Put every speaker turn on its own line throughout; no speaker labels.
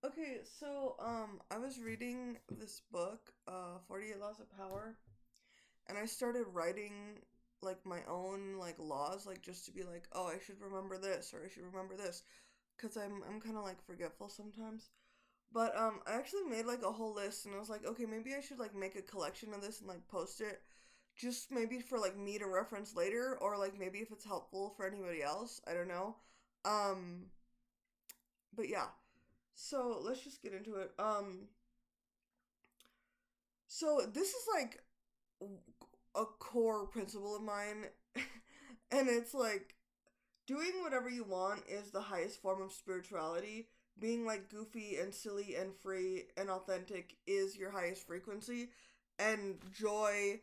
Okay, I was reading this book, 48 Laws of Power, and I started writing like my own like laws, like just to be like, oh, I should remember this or I should remember this, cause I'm kind of like forgetful sometimes. But I actually made like a whole list, and I was like, okay, maybe I should like make a collection of this and like post it, just maybe for like me to reference later, or like maybe if it's helpful for anybody else. I don't know. Um, but yeah. So let's just get into it. So this is like a core principle of mine, and it's like doing whatever you want is the highest form of spirituality. Being like goofy and silly and free and authentic is your highest frequency, and joy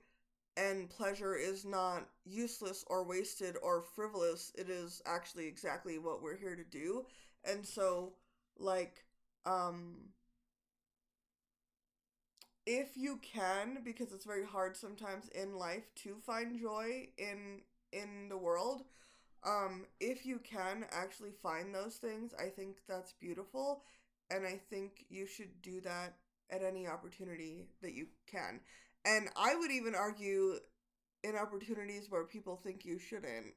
and pleasure is not useless or wasted or frivolous. It is actually exactly what we're here to do. And so, like, um, if you can, because it's very hard sometimes in life to find joy in the world, if you can actually find those things, I think that's beautiful, and I think you should do that at any opportunity that you can. And I would even argue in opportunities where people think you shouldn't.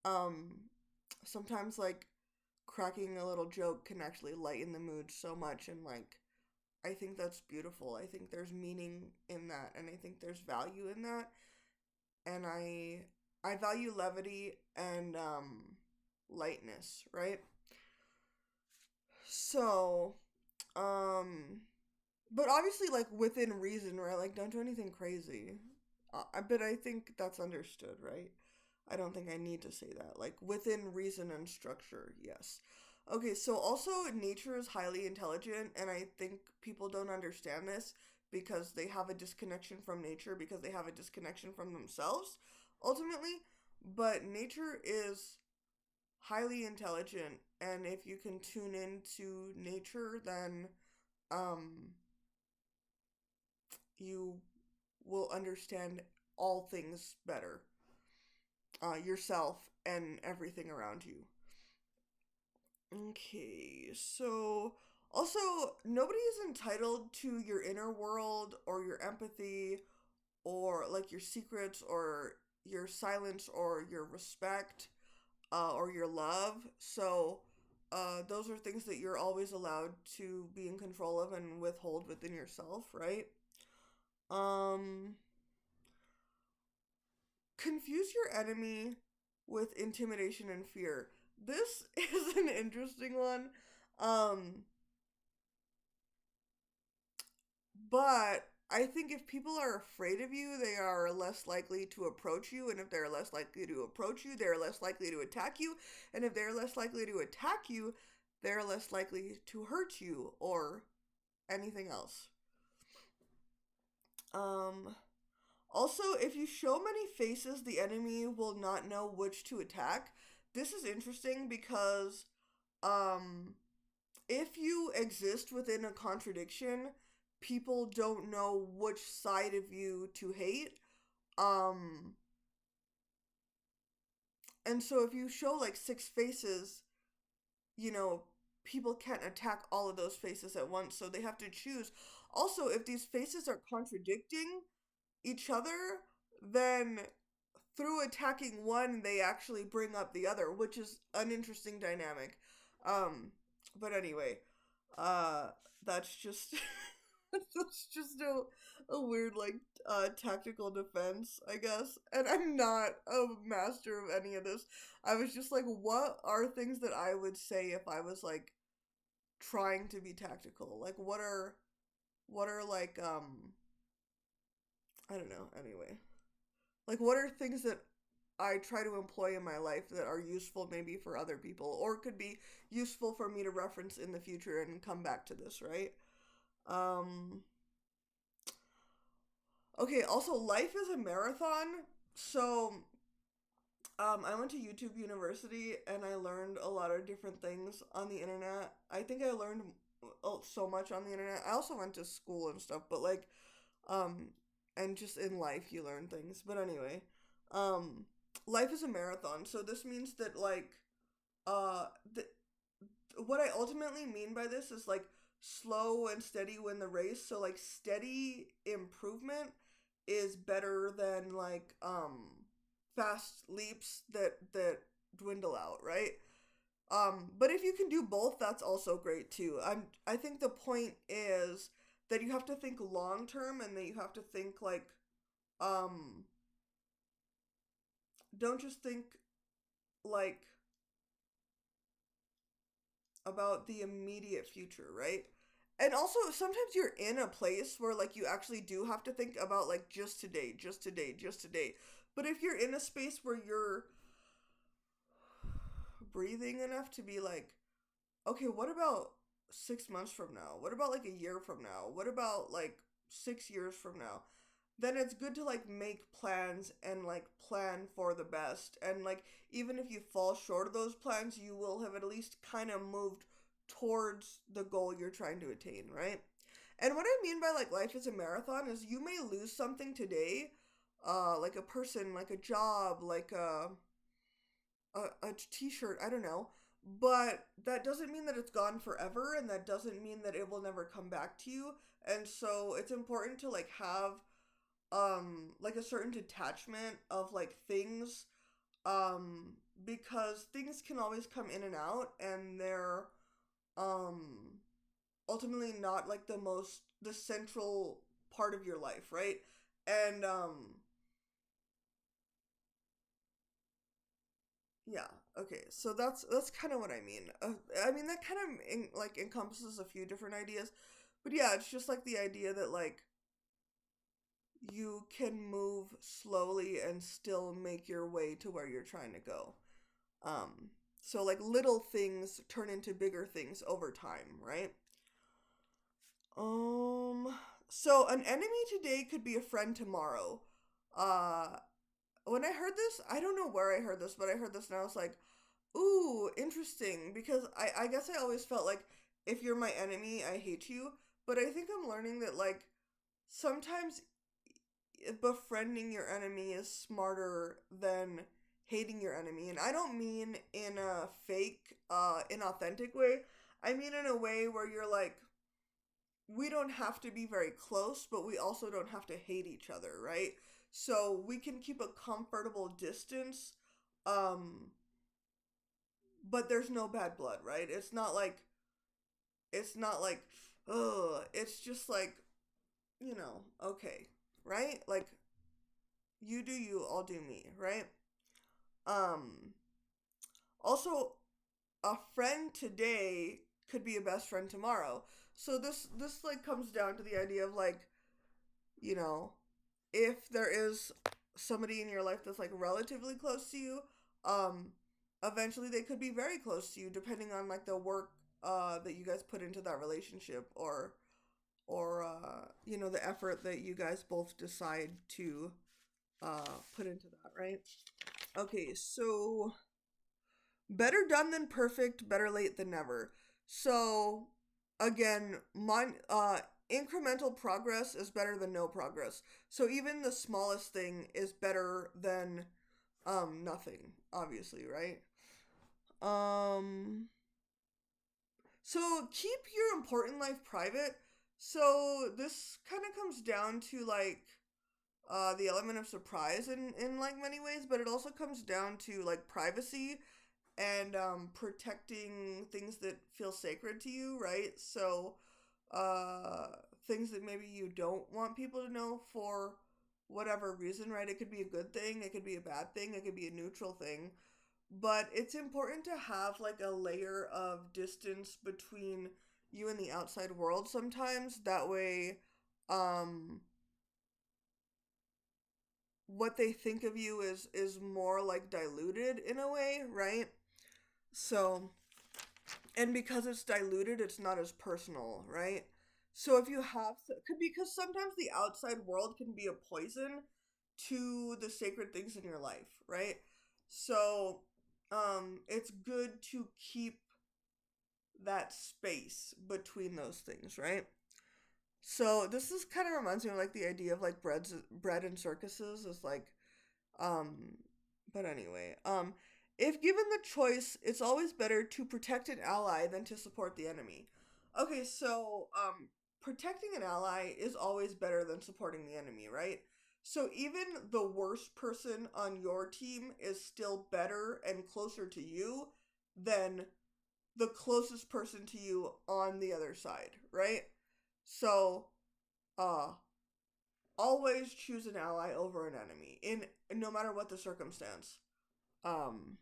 Um, Sometimes like cracking a little joke can actually lighten the mood so much, and like I think that's beautiful. I think there's meaning in that, and I think there's value in that, and I value levity and lightness, right? So, um but obviously like within reason, right? Like don't do anything crazy. But I think that's understood, right? I don't think I need to say that. Like within reason and structure, yes. Okay, so also nature is highly intelligent, and I think people don't understand this because they have a disconnection from nature, because they have a disconnection from themselves ultimately. But nature is highly intelligent, and if you can tune into nature, then um you will understand all things better, yourself and everything around you. Okay, so also, nobody is entitled to your inner world or your empathy or like your secrets or your silence or your respect or your love. So, those are things that you're always allowed to be in control of and withhold within yourself, right? Um, Confuse your enemy with intimidation and fear. This is an interesting one. Um, but I think if people are afraid of you, they are less likely to approach you. And if they're less likely to approach you, they're less likely to attack you. And if they're less likely to attack you, they're less likely to hurt you or anything else. Um, Also, if you show many faces, the enemy will not know which to attack. This is interesting because um if you exist within a contradiction, people don't know which side of you to hate. Um and so if you show like six faces, you know, people can't attack all of those faces at once, so they have to choose. Also, if these faces are contradicting each other, then through attacking one, they actually bring up the other, which is an interesting dynamic. Um, but anyway, uh, that's just that's just a weird like tactical defense, I guess. And I'm not a master of any of this. I was just like, what are things that I would say if I was like trying to be tactical? Like, what are like I don't know. Anyway, like what are things that I try to employ in my life that are useful maybe for other people or could be useful for me to reference in the future and come back to this, right? Um okay, also life is a marathon. So I went to YouTube University and I learned a lot of different things on the internet. I think I learned so much on the internet. I also went to school and stuff, but like um and just in life you learn things. But anyway, um life is a marathon. So this means that like uh th- what I ultimately mean by this is like slow and steady win the race. So like steady improvement is better than like fast leaps that dwindle out, right? But if you can do both, that's also great too. I think the point is that you have to think long term and that you have to think like um don't just think like about the immediate future, right? And also sometimes you're in a place where like you actually do have to think about like just today, just today, just today. But if you're in a space where you're breathing enough to be like, okay, what about 6 months from now? What about like a year from now? What about like 6 years from now? Then it's good to like make plans and like plan for the best. And like even if you fall short of those plans, you will have at least kind of moved towards the goal you're trying to attain, right? And what I mean by like life is a marathon is you may lose something today, like a person, like a job, like a t-shirt, I don't know, but that doesn't mean that it's gone forever, and that doesn't mean that it will never come back to you. And so it's important to like have like a certain detachment of like things, um because things can always come in and out, and they're um ultimately not like the central part of your life, right? And yeah, okay, so that's kind of what I mean. I mean that kind of like encompasses a few different ideas, but yeah, it's just like the idea that like you can move slowly and still make your way to where you're trying to go. Um, so like little things turn into bigger things over time, right? Um, so an enemy today could be a friend tomorrow. Uh, when I heard this, I don't know where I heard this, but I heard this and I was like, ooh, interesting. Because I guess I always felt like if you're my enemy, I hate you. But I think I'm learning that like sometimes befriending your enemy is smarter than hating your enemy. And I don't mean in a fake, inauthentic way. I mean in a way where you're like, we don't have to be very close, but we also don't have to hate each other, right? So we can keep a comfortable distance, um, but there's no bad blood, right? It's not like, ugh. It's just like, okay, right? Like you do you, I'll do me, right? Um, Also, a friend today could be a best friend tomorrow. So this like comes down to the idea of like, you know, if there is somebody in your life that's like relatively close to you, um, eventually they could be very close to you depending on like the work that you guys put into that relationship, or the effort that you guys both decide to put into that, right? Okay, so better done than perfect, better late than never. So again, incremental progress is better than no progress. So even the smallest thing is better than nothing, obviously, right? Um so keep your important life private. So this kind of comes down to like the element of surprise in like many ways, but it also comes down to like privacy and protecting things that feel sacred to you, right? So, uh, things that maybe you don't want people to know for whatever reason, right? It could be a good thing, it could be a bad thing, it could be a neutral thing. But it's important to have like a layer of distance between you and the outside world sometimes. That way, um, what they think of you is more like diluted in a way, right? So, and because it's diluted, it's not as personal, right? So if you have because sometimes the outside world can be a poison to the sacred things in your life, right? So it's good to keep that space between those things, right? So this is kind of reminds me of like the idea of like bread and circuses is like um but anyway, if given the choice, it's always better to protect an ally than to support the enemy. Okay, so protecting an ally is always better than supporting the enemy, right? So even the worst person on your team is still better and closer to you than the closest person to you on the other side, right? So uh always choose an ally over an enemy in no matter what the circumstance. Um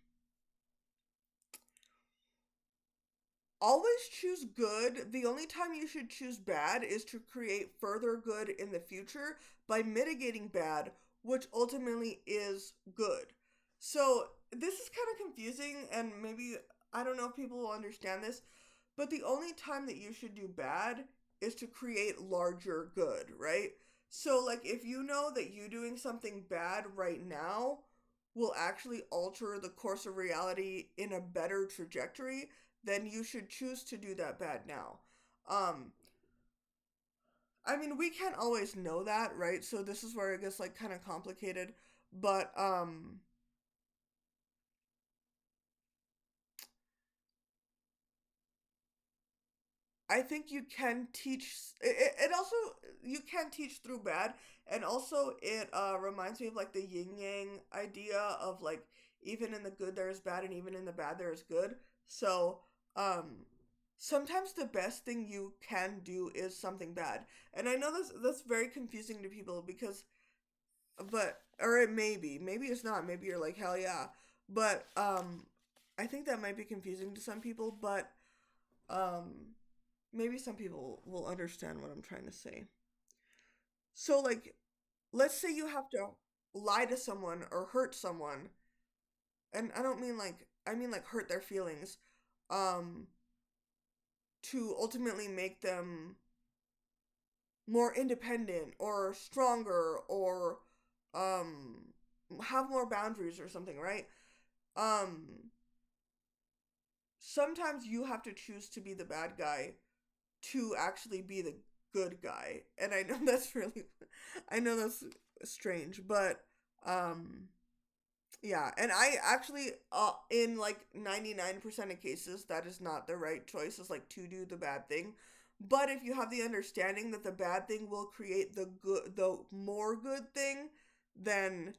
Always choose good. The only time you should choose bad is to create further good in the future by mitigating bad, which ultimately is good. So, this is kind of confusing, and maybe I don't know if people will understand this, but the only time that you should do bad is to create larger good, right? So, like, if you know that you doing something bad right now will actually alter the course of reality in a better trajectory, then you should choose to do that bad now. Um, I mean, we can't always know that, right? So this is where it gets like kind of complicated. But I think you can teach. It also you can teach through bad, and also it reminds me of like the yin yang idea of like even in the good there is bad, and even in the bad there is good. So um, sometimes the best thing you can do is something bad, and I know that's very confusing to people because, but or it may be, maybe it's not. Maybe you're like hell yeah, but I think that might be confusing to some people, but um maybe some people will understand what I'm trying to say. So, like, let's say you have to lie to someone or hurt someone, and I don't mean like, I mean like hurt their feelings, um, to ultimately make them more independent or stronger or, um, have more boundaries or something, right? Um, Sometimes you have to choose to be the bad guy to actually be the good guy. And I know that's really I know that's strange, but um yeah, and I actually in like 99% of cases that is not the right choice is like to do the bad thing. But if you have the understanding that the bad thing will create the more good thing, then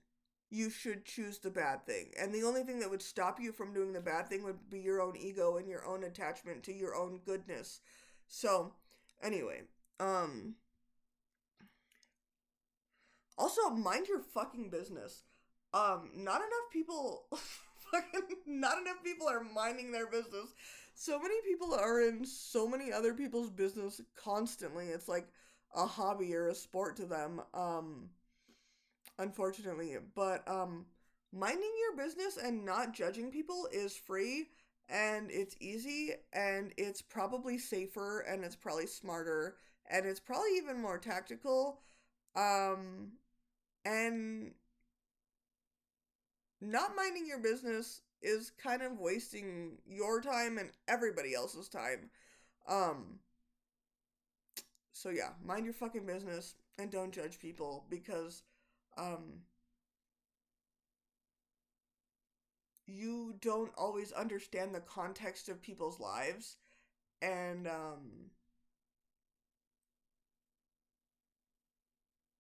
you should choose the bad thing. And the only thing that would stop you from doing the bad thing would be your own ego and your own attachment to your own goodness. So, anyway, um also mind your fucking business. Not enough people fucking not enough people are minding their business. So many people are in so many other people's business constantly. It's like a hobby or a sport to them. Unfortunately, but minding your business and not judging people is free and it's easy and it's probably safer and it's probably smarter and it's probably even more tactical. Um and not minding your business is kind of wasting your time and everybody else's time. Um, so yeah, mind your fucking business and don't judge people because um, you don't always understand the context of people's lives, and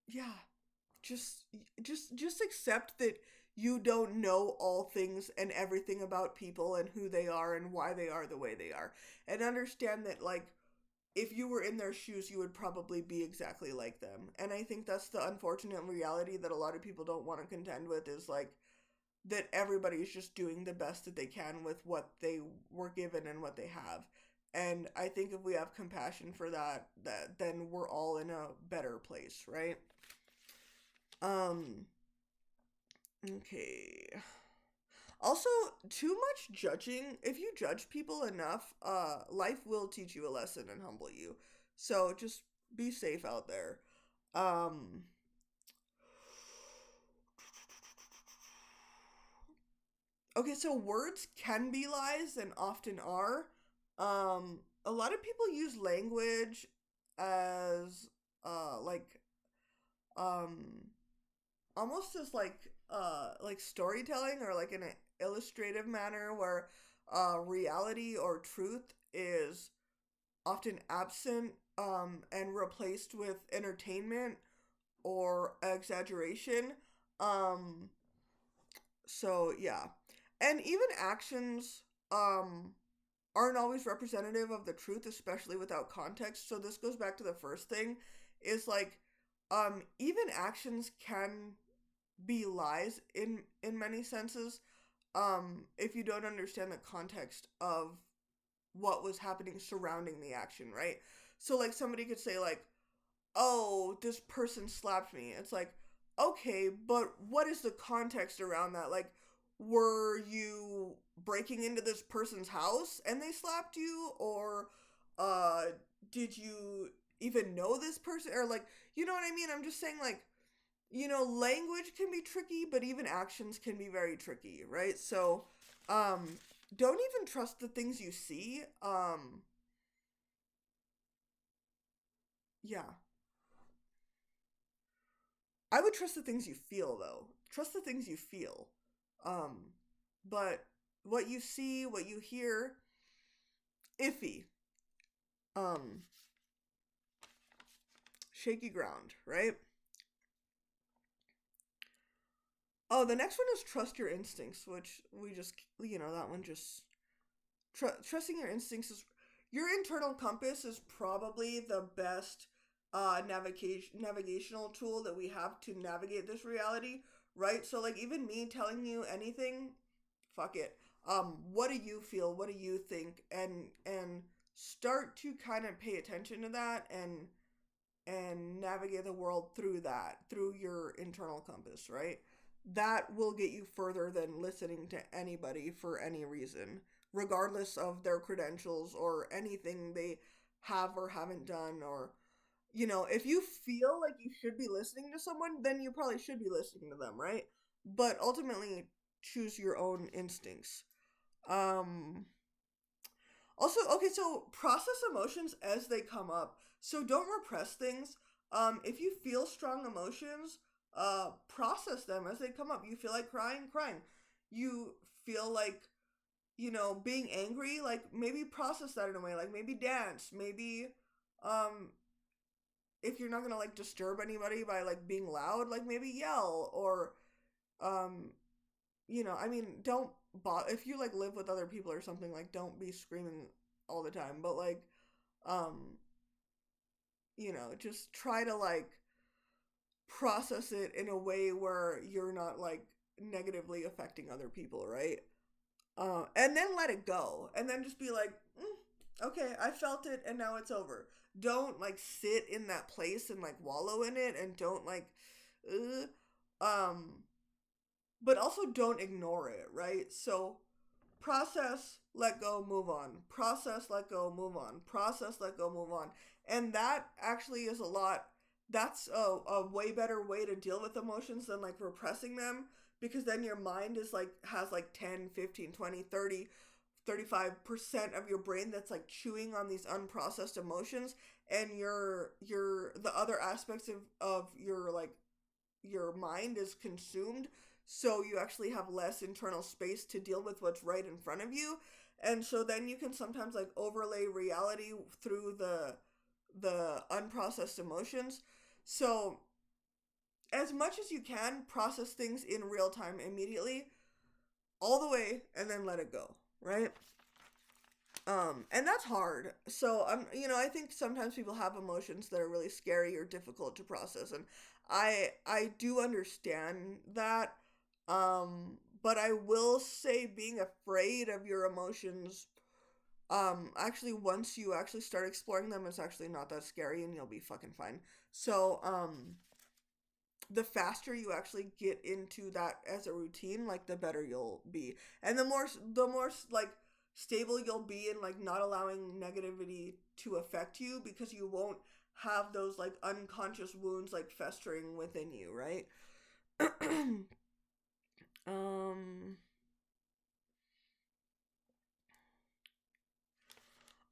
yeah, just just accept that you don't know all things and everything about people and who they are and why they are the way they are, and understand that like if you were in their shoes, you would probably be exactly like them. And I think that's the unfortunate reality that a lot of people don't want to contend with is like that everybody's just doing the best that they can with what they were given and what they have. And I think if we have compassion for that then we're all in a better place, right? Um okay. Also, too much judging, if you judge people enough, life will teach you a lesson and humble you. So just be safe out there. Um okay, so words can be lies and often are. A lot of people use language as like um almost as like storytelling or like in an illustrative manner where reality or truth is often absent, and replaced with entertainment or exaggeration. Um, so yeah, and even actions aren't always representative of the truth, especially without context. So this goes back to the first thing, is like, even actions can be lies in many senses, if you don't understand the context of what was happening surrounding the action, right? So like somebody could say like, "Oh, this person slapped me." It's like, "Okay, but what is the context around that? Like, were you breaking into this person's house and they slapped you, or uh did you even know this person, or like, you know what I mean? I'm just saying like, language can be tricky, but even actions can be very tricky, right? So, um, don't even trust the things you see. Yeah. I would trust the things you feel, though. Trust the things you feel. Um, but what you see, what you hear, iffy. Um, Shaky ground, right? Oh, the next one is trust your instincts, which we just, that one just trusting your instincts is your internal compass is probably the best navigational tool that we have to navigate this reality, right? So like even me telling you anything, fuck it. What do you feel? What do you think? And start to kind of pay attention to that and navigate the world through that, through your internal compass, right? That will get you further than listening to anybody for any reason, regardless of their credentials or anything they have or haven't done. Or, if you feel like you should be listening to someone, then you probably should be listening to them, right? But ultimately, choose your own instincts. Um, Also, okay, so process emotions as they come up. So don't repress things. If you feel strong emotions, process them as they come up. You feel like crying, crying. You feel like, being angry, like maybe process that in a way, like maybe dance, maybe, um, if you're not gonna like disturb anybody by like being loud, like maybe yell or, um, I mean, don't if you like live with other people or something, like don't be screaming all the time, but like, um, just try to like process it in a way where you're not like negatively affecting other people, right? And then let it go, and then just be like, okay, I felt it, and now it's over. Don't like sit in that place and like wallow in it, and don't like, um, but also don't ignore it, right? So process, let go, move on. Process, let go, move on. Process, let go, move on. And that actually is a lot. That's a way better way to deal with emotions than like repressing them, because then your mind is like has like 10, 15, 20, 30, 35% of your brain that's like chewing on these unprocessed emotions, and your the other aspects of your like your mind is consumed, so you actually have less internal space to deal with what's right in front of you. And so then you can sometimes like overlay reality through the unprocessed emotions. So as much as you can, process things in real time immediately, all the way, and then let it go, right? And that's hard. So I think sometimes people have emotions that are really scary or difficult to process, and I do understand that. But I will say being afraid of your emotions, actually once you actually start exploring them, it's actually not that scary and you'll be fucking fine. So, the faster you actually get into that as a routine, like the better you'll be, and the more like stable you'll be in like not allowing negativity to affect you, because you won't have those like unconscious wounds like festering within you, right? um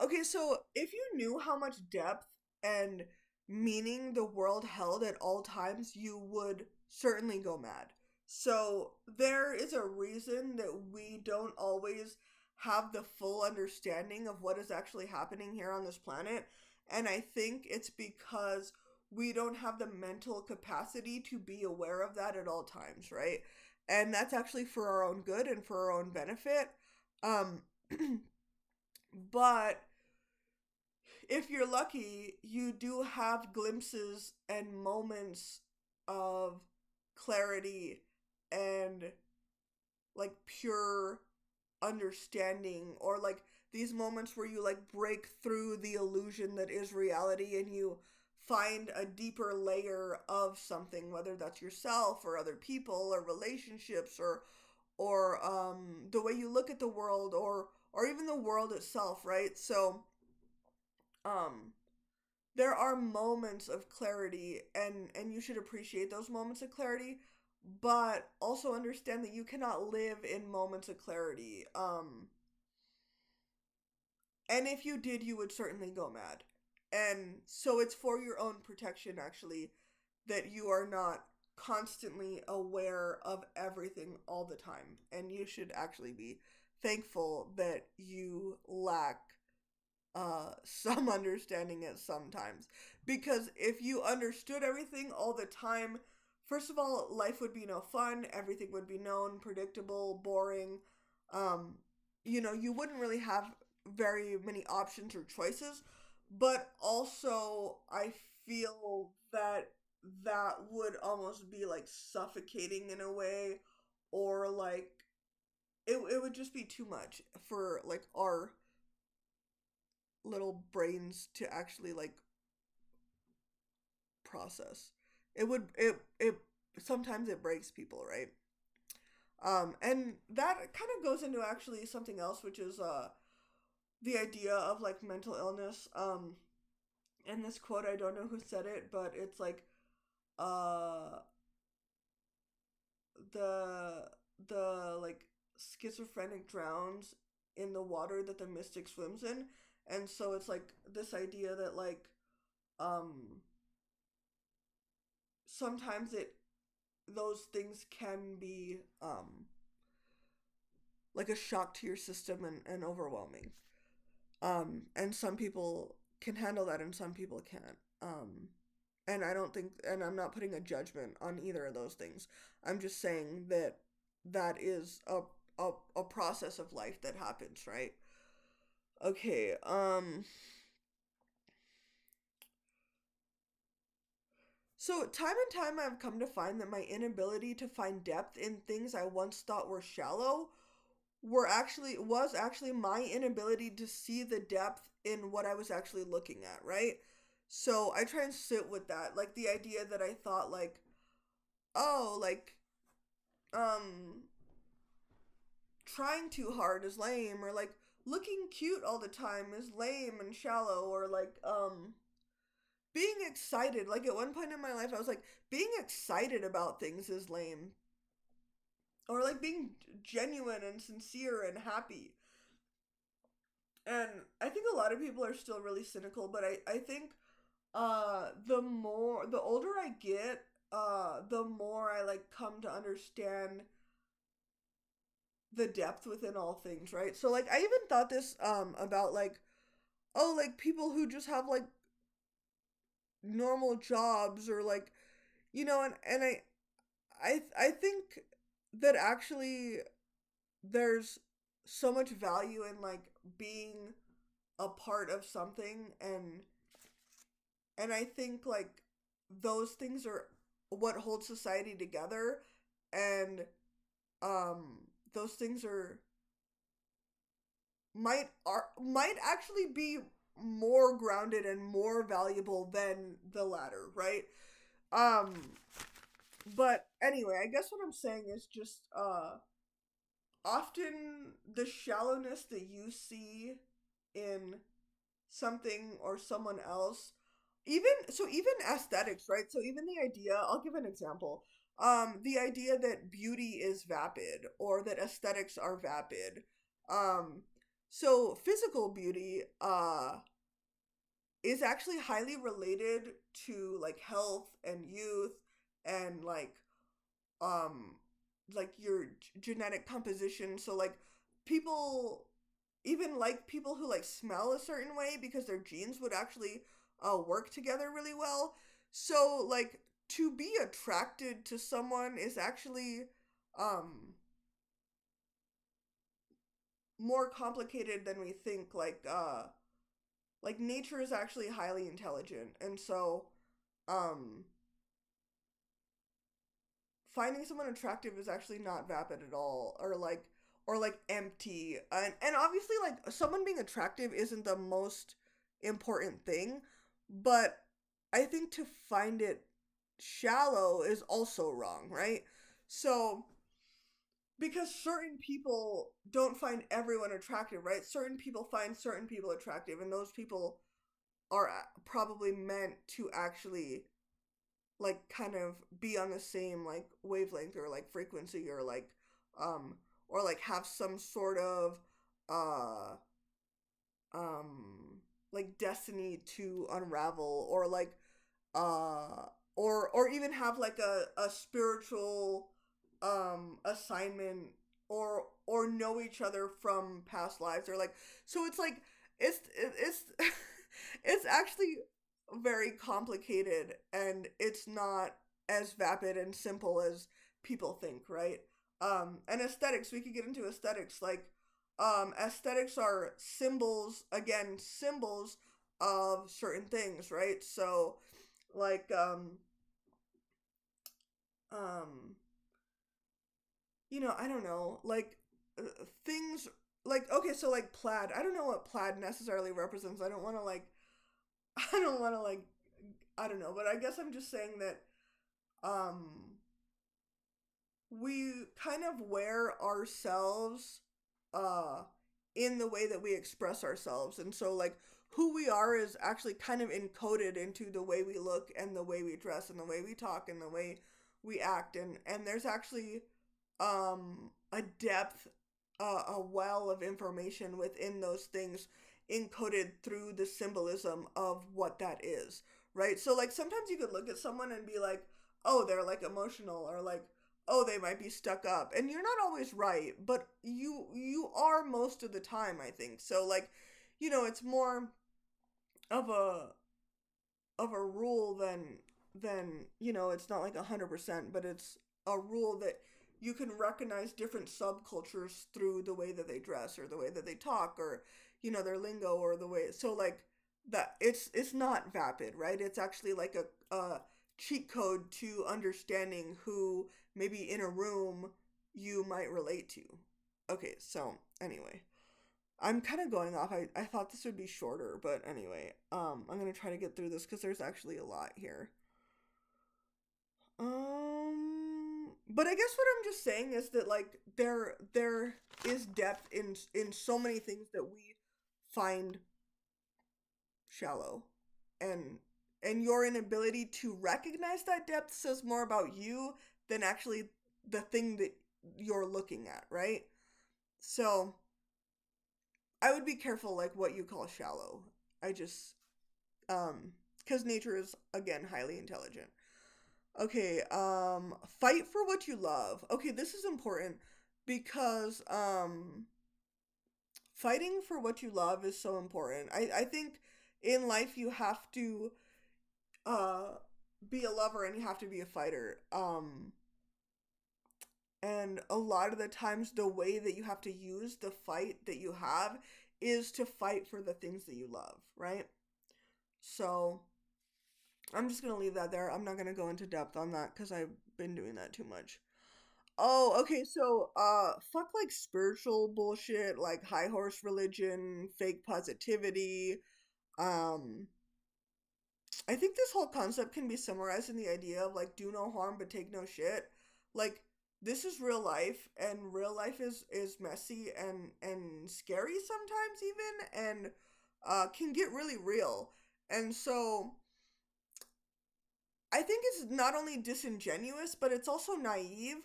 Okay, so if you knew how much depth and meaning the world held at all times, you would certainly go mad. So there is a reason that we don't always have the full understanding of what is actually happening here on this planet. And I think it's because we don't have the mental capacity to be aware of that at all times, right? And that's actually for our own good and for our own benefit. Um, but if you're lucky, you do have glimpses and moments of clarity and like pure understanding, or like these moments where you like break through the illusion that is reality and you find a deeper layer of something, whether that's yourself or other people or relationships or the way you look at the world, or even the world itself, right? So um there are moments of clarity, and you should appreciate those moments of clarity, but also understand that you cannot live in moments of clarity. And if you did, you would certainly go mad. And so it's for your own protection, actually, that you are not constantly aware of everything all the time. And you should actually be thankful that you lack some understanding it sometimes, because if you understood everything all the time, first of all, life would be no fun, everything would be known, predictable, boring. um you wouldn't really have very many options or choices, but also I feel that that would almost be like suffocating in a way, or like it would just be too much for like our little brains to actually like process. It sometimes it breaks people, right? And that kind of goes into actually something else, which is the idea of like mental illness. And this quote, I don't know who said it, but it's like uh the the like schizophrenic drowns in the water that the mystic swims in. And so it's like this idea that like um sometimes it those things can be like a shock to your system, and overwhelming. And some people can handle that and some people can't. And I don't think, and I'm not putting a judgment on either of those things. I'm just saying that that is a process of life that happens, right? Okay. So time and time I've come to find that my inability to find depth in things I once thought were shallow was actually my inability to see the depth in what I was actually looking at, right? So I try and sit with that, like the idea that I thought like, oh, like um trying too hard is lame, or like looking cute all the time is lame and shallow, or like being excited, like at one point in my life I was like, being excited about things is lame, or like being genuine and sincere and happy. And I think a lot of people are still really cynical, but I think the older I get, the more I like come to understand the depth within all things, right? So like I even thought this about like, oh, like people who just have like normal jobs, or like, and I think that actually there's so much value in like being a part of something, and I think like those things are what holds society together, and those things might actually be more grounded and more valuable than the latter, right? Um but anyway, I guess what I'm saying is just often the shallowness that you see in something or someone else, even aesthetics, right? So even the idea, I'll give an example. The idea that beauty is vapid, or that aesthetics are vapid. um so physical beauty is actually highly related to like health and youth, and um like your genetic composition. So like people even like people who like smell a certain way because their genes would actually work together really well. So like to be attracted to someone is actually um more complicated than we think. Like nature is actually highly intelligent, and so um finding someone attractive is actually not vapid at all, or like empty. And obviously like someone being attractive isn't the most important thing, but I think to find it shallow is also wrong, right? So because certain people don't find everyone attractive, right? Certain people find certain people attractive, and those people are probably meant to actually like kind of be on the same like wavelength or like frequency, um or like have some sort of uh um like destiny to unravel, or like uh or even have like a spiritual assignment, or know each other from past lives, or like, so it's like it's it's actually very complicated, and it's not as vapid and simple as people think, right? And aesthetics, we could get into aesthetics, like aesthetics are symbols, again, symbols of certain things, right? So like um I don't know, like things like, okay, so like plaid, I don't know what plaid necessarily represents. I don't want to like I don't want to like I don't know, but I guess I'm just saying that um we kind of wear ourselves uh in the way that we express ourselves, and so like who we are is actually kind of encoded into the way we look and the way we dress and the way we talk and the way we act, and there's actually a depth, a well of information within those things, encoded through the symbolism of what that is, right? So like sometimes you could look at someone and be like, oh, they're like emotional, or like, oh, they might be stuck up, and you're not always right, but you are most of the time, I think. So like, it's more of a rule than it's not like 100%, but it's a rule that you can recognize different subcultures through the way that they dress, or the way that they talk, or their lingo, or the way, so like that it's not vapid, right? It's actually like a cheat code to understanding who maybe in a room you might relate to. Okay, so anyway, I'm kind of going off. I thought this would be shorter, but anyway, I'm gonna try to get through this because there's actually a lot here. But I guess what I'm just saying is that like there is depth in so many things that we find shallow, and your inability to recognize that depth says more about you than actually the thing that you're looking at, right? So I would be careful like what you call shallow. I just because nature is again highly intelligent. Okay, fight for what you love. Okay, this is important because fighting for what you love is so important. I think in life you have to uh be a lover and you have to be a fighter. And a lot of the times the way that you have to use the fight that you have is to fight for the things that you love, right? So I'm just gonna leave that there. I'm not gonna go into depth on that because I've been doing that too much. Oh, okay, so fuck like spiritual bullshit, like high horse religion, fake positivity. Um I think this whole concept can be summarized in the idea of like do no harm but take no shit. Like this is real life, and real life is messy and scary sometimes even, and can get really real. And so I think it's not only disingenuous, but it's also naive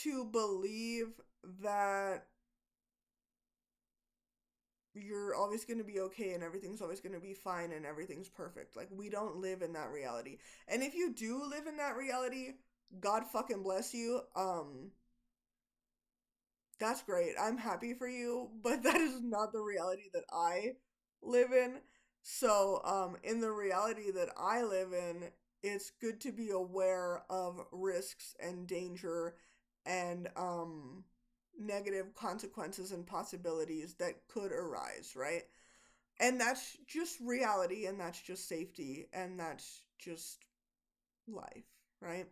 to believe that you're always going to be okay and everything's always going to be fine and everything's perfect. Like, we don't live in that reality. And if you do live in that reality, God fucking bless you. That's great. I'm happy for you, but that is not the reality that I live in. So, in the reality that I live in, it's good to be aware of risks and danger and negative consequences and possibilities that could arise, right? And that's just reality, and that's just safety, and that's just life, right?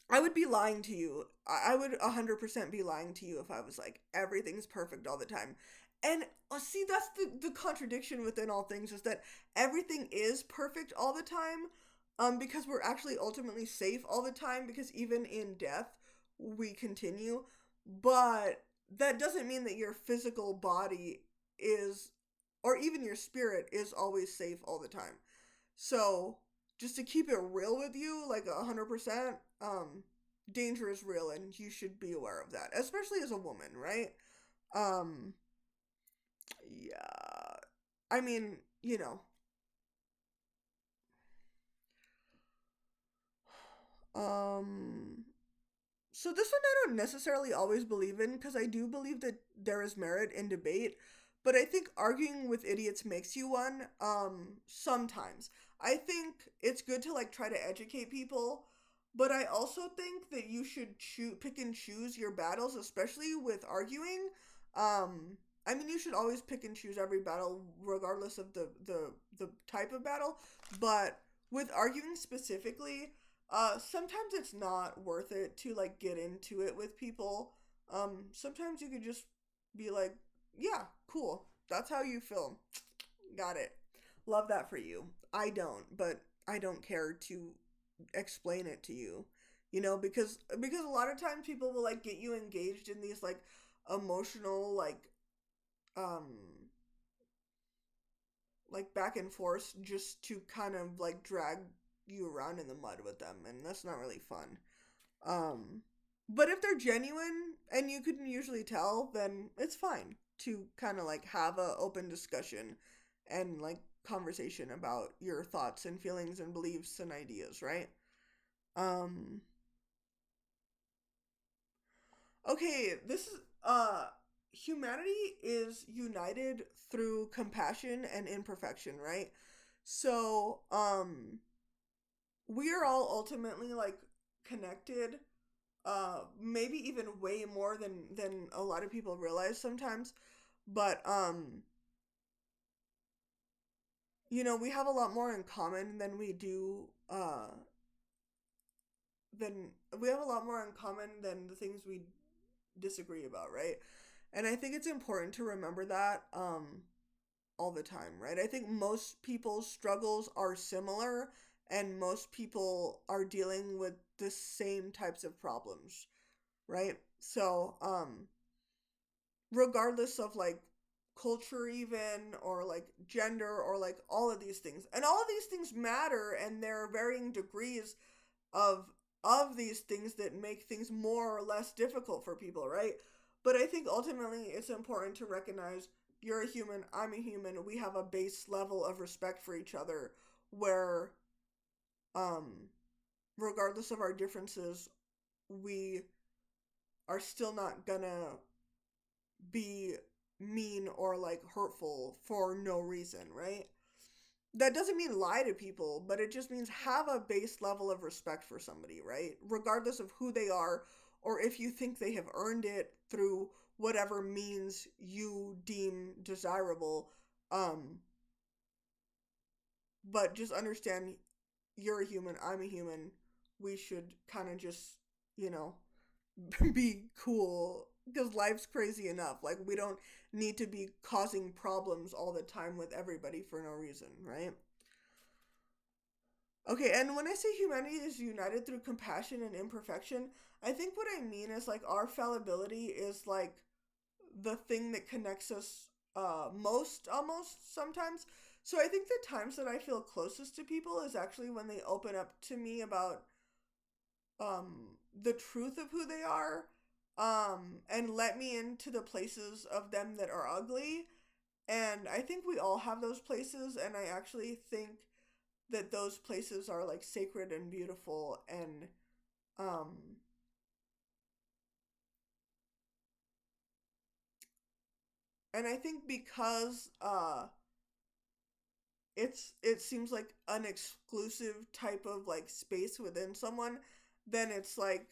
I would be lying to you. I would 100% be lying to you if I was like, everything's perfect all the time. And see, that's the contradiction within all things is that everything is perfect all the time, because we're actually ultimately safe all the time, because even in death, we continue. But that doesn't mean that your physical body is, or even your spirit is always safe all the time. So, just to keep it real with you, like 100%, danger is real and you should be aware of that, especially as a woman, right? Um, yeah. I mean, um, so this one I don't necessarily always believe in because I do believe that there is merit in debate, but I think arguing with idiots makes you one. Sometimes I think it's good to like try to educate people, but I also think that you should pick and choose your battles, especially with arguing. I mean, you should always pick and choose every battle, regardless of the type of battle. But with arguing specifically, sometimes it's not worth it to like get into it with people. Sometimes you could just be like, yeah, cool. That's how you feel. Got it. Love that for you. I don't, but I don't care to explain it to you. Because a lot of times people will like get you engaged in these like emotional um like back and forth just to kind of like drag you around in the mud with them, and that's not really fun. Um, but if they're genuine and you can usually tell, then it's fine to kind of like have a open discussion and like conversation about your thoughts and feelings and beliefs and ideas, right? Um, okay, this is humanity is united through compassion and imperfection, right? So, we are all ultimately like connected, maybe even way more than a lot of people realize sometimes. But we have a lot more in common than we do than we have a lot more in common than the things we disagree about, right? And I think it's important to remember that all the time, right? I think most people's struggles are similar and most people are dealing with the same types of problems, right? So, regardless of like culture even or like gender or like all of these things. And all of these things matter and there are varying degrees of of these things that make things more or less difficult for people, right? But I think ultimately it's important to recognize you're a human, I'm a human, we have a base level of respect for each other where um regardless of our differences, we are still not gonna be mean or like hurtful for no reason, right? That doesn't mean lie to people, but it just means have a base level of respect for somebody, right? Regardless of who they are or if you think they have earned it through whatever means you deem desirable. Um, but just understand you're a human, I'm a human. We should kind of just, you know, be cool because life's crazy enough. Like, we don't need to be causing problems all the time with everybody for no reason, right? Okay, and when I say humanity is united through compassion and imperfection, I think what I mean is like our fallibility is like the thing that connects us most almost sometimes. So I think the times that I feel closest to people is actually when they open up to me about the truth of who they are, and let me into the places of them that are ugly. And I think we all have those places, and I actually think that those places are like sacred and beautiful, and um And I think because it seems like an exclusive type of like space within someone, then it's like,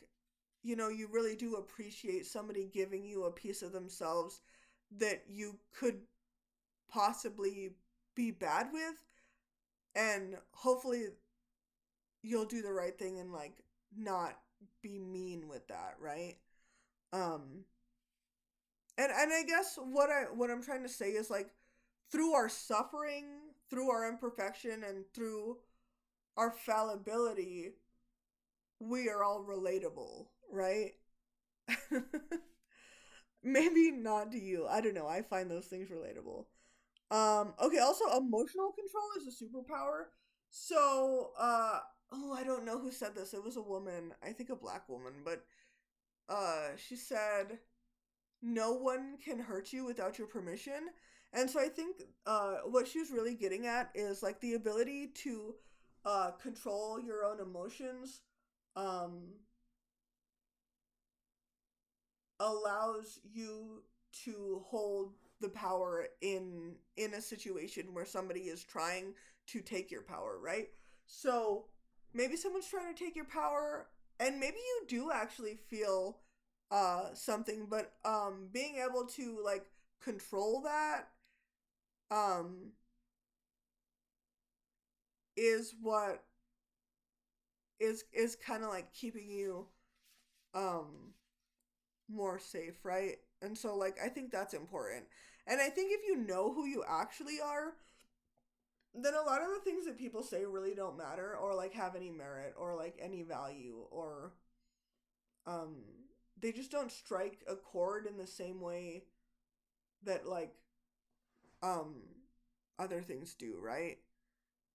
you know, you really do appreciate somebody giving you a piece of themselves that you could possibly be bad with, and hopefully you'll do the right thing and like not be mean with that, right? um and I guess what I'm trying to say is like, through our suffering, through our imperfection, and through our fallibility, we are all relatable, right? Maybe not to you. I don't know. I find those things relatable. Okay, also emotional control is a superpower. So, oh, I don't know who said this. It was a woman, I think a black woman, but she said no one can hurt you without your permission. And so I think what she was really getting at is like the ability to control your own emotions um allows you to hold the power in a situation where somebody is trying to take your power, right? So maybe someone's trying to take your power, and maybe you do actually feel something, but being able to like control that um is what is kind of like keeping you um more safe, right? And so like I think that's important. And I think if you know who you actually are, then a lot of the things that people say really don't matter or like have any merit or like any value, or um they just don't strike a chord in the same way that like um other things do, right?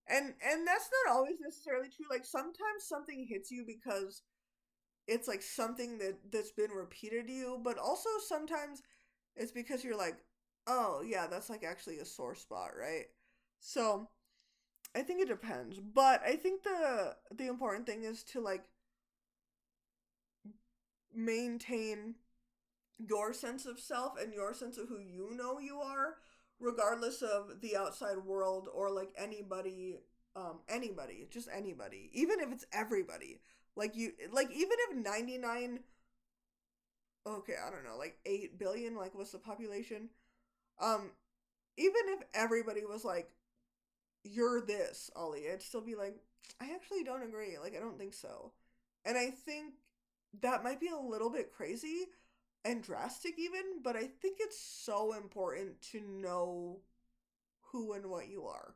And that's not always necessarily true. Like sometimes something hits you because it's like something that's been repeated to you, but also sometimes it's because you're like, oh yeah, that's like actually a sore spot, right? So I think it depends, but I think the important thing is to like maintain your sense of self and your sense of who you know you are, regardless of the outside world or like anybody, anybody, just anybody, even if it's everybody. Like you, like even if 99, okay, I don't know, like 8 billion, like what's the population? Um, even if everybody was like, you're this, Ollie, I'd still be like, I actually don't agree. Like, I don't think so. And I think that might be a little bit crazy and drastic, even, but I think it's so important to know who and what you are.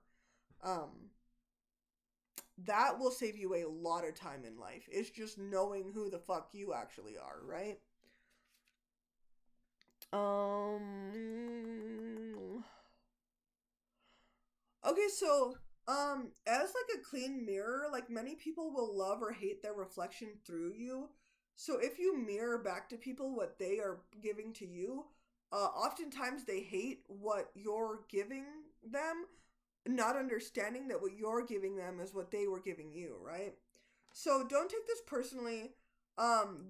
Um, that will save you a lot of time in life. It's just knowing who the fuck you actually are, right? Um, Okay, so as like a clean mirror, like many people will love or hate their reflection through you. So if you mirror back to people what they are giving to you, oftentimes they hate what you're giving them, not understanding that what you're giving them is what they were giving you, right? So don't take this personally.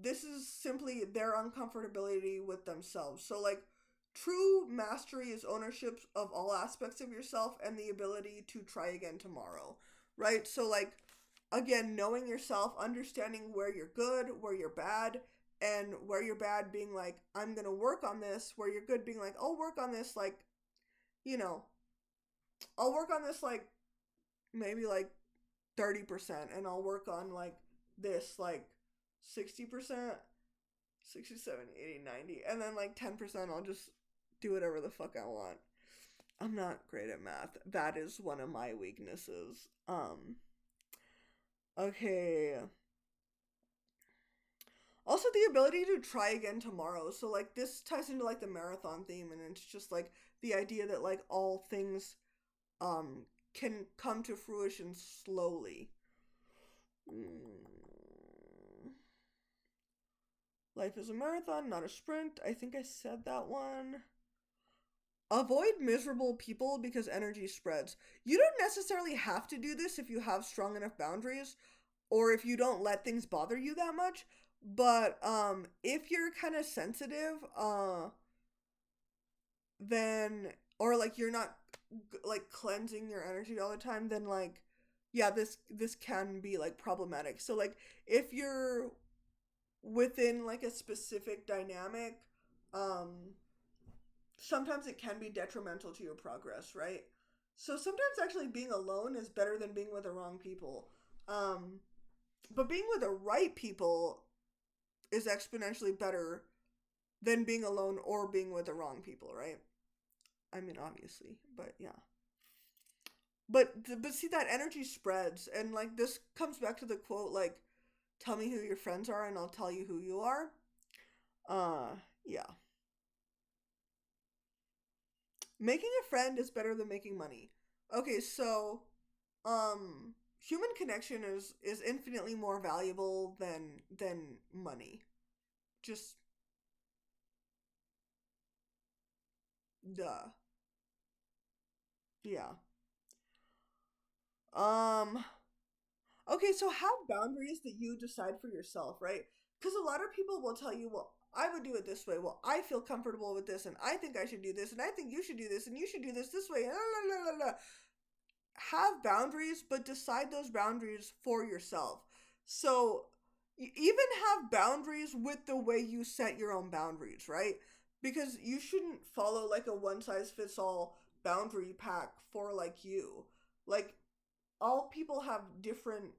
This is simply their uncomfortability with themselves. So like true mastery is ownership of all aspects of yourself and the ability to try again tomorrow, right? So like again, knowing yourself, understanding where you're good, where you're bad, and where you're bad being like I'm going to work on this, where you're good being like I'll work on this, like, you know, I'll work on this like maybe like 30%, and I'll work on like this like 60%, 60, 70, 80, 90, and then like 10% I'll just do whatever the fuck I want. I'm not great at math. That is one of my weaknesses. Okay. Also the ability to try again tomorrow. So like this ties into like the marathon theme, and it's just like the idea that like all things um can come to fruition slowly. Mm. Life is a marathon, not a sprint. I think I said that one. Avoid miserable people because energy spreads. You don't necessarily have to do this if you have strong enough boundaries or if you don't let things bother you that much. But if you're kind of sensitive, then, or like you're not like cleansing your energy all the time, then like yeah, this can be like problematic. So like if you're within like a specific dynamic, um sometimes it can be detrimental to your progress, right? So sometimes actually being alone is better than being with the wrong people. Um but being with the right people is exponentially better than being alone or being with the wrong people, right? I mean, obviously, but yeah. But see that energy spreads, and like this comes back to the quote, like, "Tell me who your friends are, and I'll tell you who you are." Uh, yeah. Making a friend is better than making money. Okay, so human connection is infinitely more valuable than money. Just duh. Yeah. Um Okay, so have boundaries that you decide for yourself, right? Because a lot of people will tell you, well, I would do it this way. Well, I feel comfortable with this, and I think I should do this, and I think you should do this, and you should do this way. Have boundaries, but decide those boundaries for yourself. So even have boundaries with the way you set your own boundaries, right? Because you shouldn't follow like a one size fits all boundary pack for like you. Like all people have different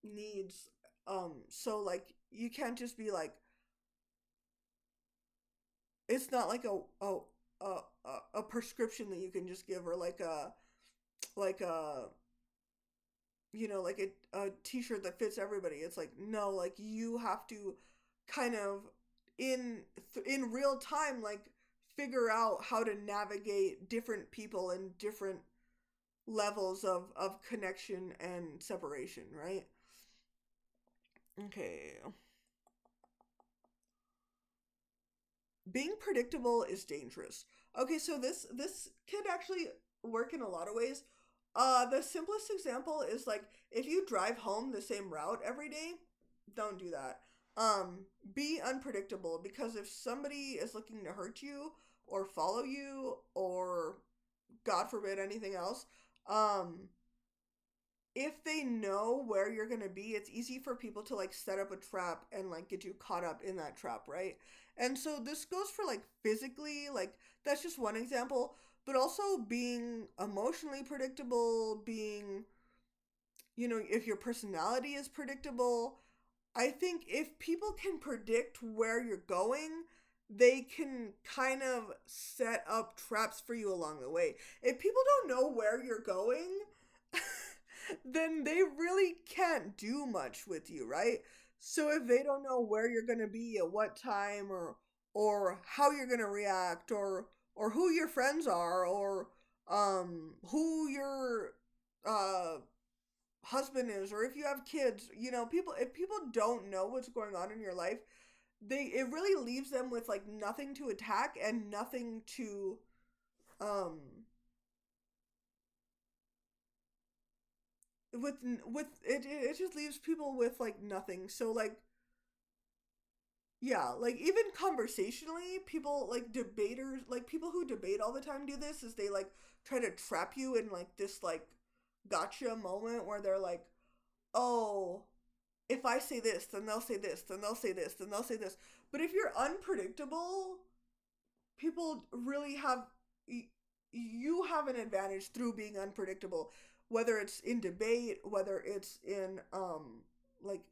needs. So like you can't just be like, it's not like a prescription that you can just give, or like a like a t-shirt that fits everybody. It's like, no, like you have to kind of in real time like figure out how to navigate different people and different levels of connection and separation, right? Okay. Being predictable is dangerous. Okay, so this could actually work in a lot of ways. The simplest example is like if you drive home the same route every day, don't do that. Be unpredictable, because if somebody is looking to hurt you or follow you or God forbid anything else, um if they know where you're going to be, it's easy for people to like set up a trap and like get you caught up in that trap, right? And so this goes for like physically, like that's just one example, but also being emotionally predictable, being, if your personality is predictable. I think if people can predict where you're going, they can kind of set up traps for you along the way. If people don't know where you're going, then they really can't do much with you, right? So if they don't know where you're going to be at what time, or how you're going to react, or who your friends are, or who your uh husband is, or if you have kids, people, if people don't know what's going on in your life, it really leaves them with like nothing to attack and nothing to um with it just leaves people with like nothing. So like yeah, like even conversationally, people like debaters, like people who debate all the time do this, is they like try to trap you in like this like gotcha moment where they're like, oh, if I say this, then they'll say this, then they'll say this, then they'll say this. But if you're unpredictable, people really have you have an advantage through being unpredictable, whether it's in debate, whether it's in like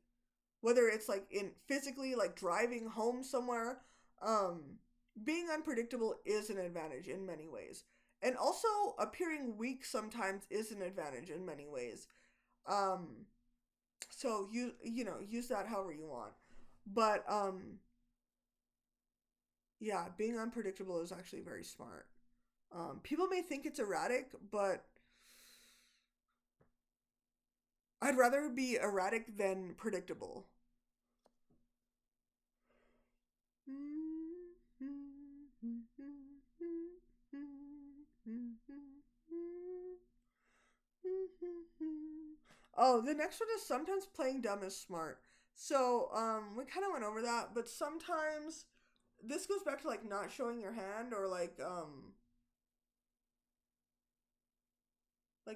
whether it's like in physically like driving home somewhere. um Being unpredictable is an advantage in many ways, and also appearing weak sometimes is an advantage in many ways. um so use that however you want, but yeah, being unpredictable is actually very smart. People may think it's erratic, but I'd rather be erratic than predictable. Oh, the next one is sometimes playing dumb is smart. So, we kind of went over that, but sometimes this goes back to like not showing your hand, or like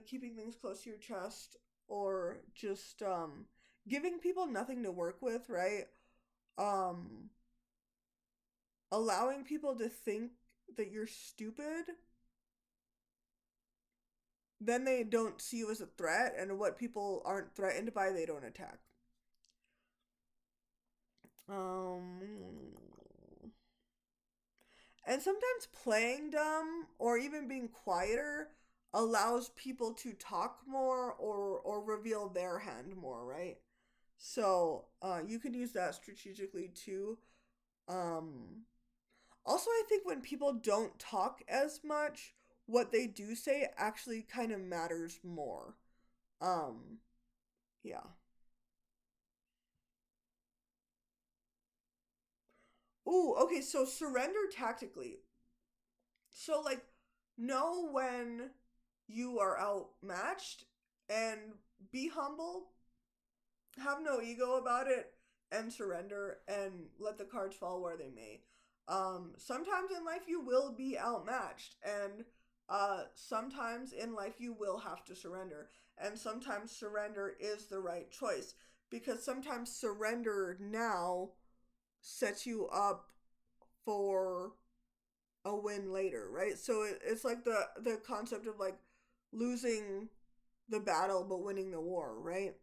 keeping things close to your chest, or just giving people nothing to work with, right? Um Allowing people to think that you're stupid, then they don't see you as a threat, and what people aren't threatened by, they don't attack. Um and sometimes playing dumb or even being quieter allows people to talk more, or reveal their hand more, right? So you can use that strategically too. Um, Also, I think when people don't talk as much, what they do say actually kind of matters more. Um, yeah. Ooh, okay, so surrender tactically. So, like, know when you are outmatched, and be humble, have no ego about it, and surrender and let the cards fall where they may. Sometimes in life you will be outmatched, and sometimes in life you will have to surrender, and sometimes surrender is the right choice, because sometimes surrender now sets you up for a win later, right? So it's like the concept of like losing the battle but winning the war, right?